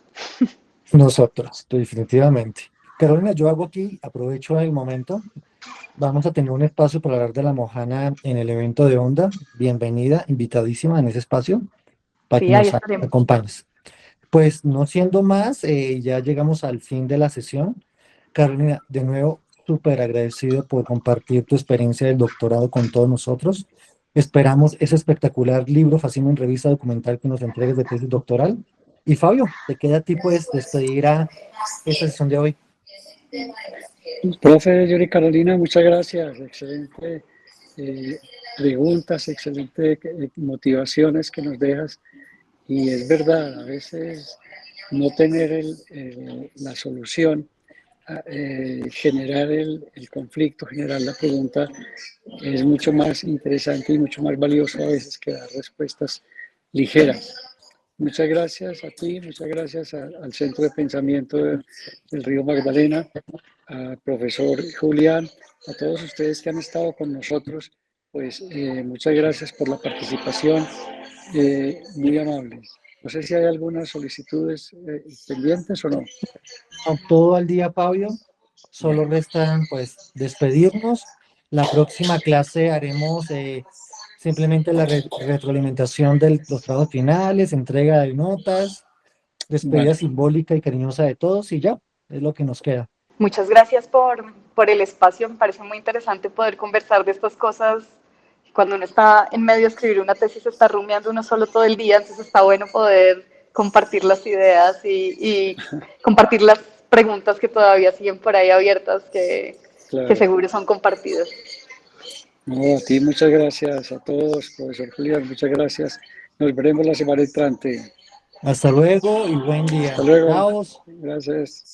Nosotros, definitivamente. Carolina, yo hago aquí, aprovecho el momento. Vamos a tener un espacio para hablar de la Mojana en el evento de Onda. Bienvenida, invitadísima en ese espacio para Sí, que ahí nos estaremos. acompañes. Pues no siendo más, ya llegamos al fin de la sesión. Carolina, de nuevo, súper agradecido por compartir tu experiencia del doctorado con todos nosotros. Esperamos ese espectacular libro, Fascismo en Revista Documental, que nos entregues de tesis doctoral. Y Fabio, te queda a ti pues despedir a esta sesión de hoy. Profe Yuri Carolina, muchas gracias. Excelente preguntas, excelente motivaciones que nos dejas. Y es verdad, a veces no tener la solución, generar el conflicto, generar la pregunta, es mucho más interesante y mucho más valioso a veces que dar respuestas ligeras. Muchas gracias a ti, muchas gracias al Centro de Pensamiento del Río Magdalena, al profesor Julián, a todos ustedes que han estado con nosotros. Pues muchas gracias por la participación, muy amables. No sé si hay algunas solicitudes pendientes o no. Todo al día, Fabio. Solo restan pues despedirnos. La próxima clase haremos simplemente la retroalimentación de los trabajos finales, entrega de notas, despedida Vale. simbólica y cariñosa de todos y ya, es lo que nos queda. Muchas gracias por el espacio. Me parece muy interesante poder conversar de estas cosas. Cuando uno está en medio de escribir una tesis, está rumiando uno solo todo el día, entonces está bueno poder compartir las ideas y compartir las preguntas que todavía siguen por ahí abiertas, que seguro son compartidas. No, a ti muchas gracias, a todos, profesor Julián, muchas gracias. Nos veremos la semana entrante. Hasta luego y buen día. Hasta luego. Chao. Gracias.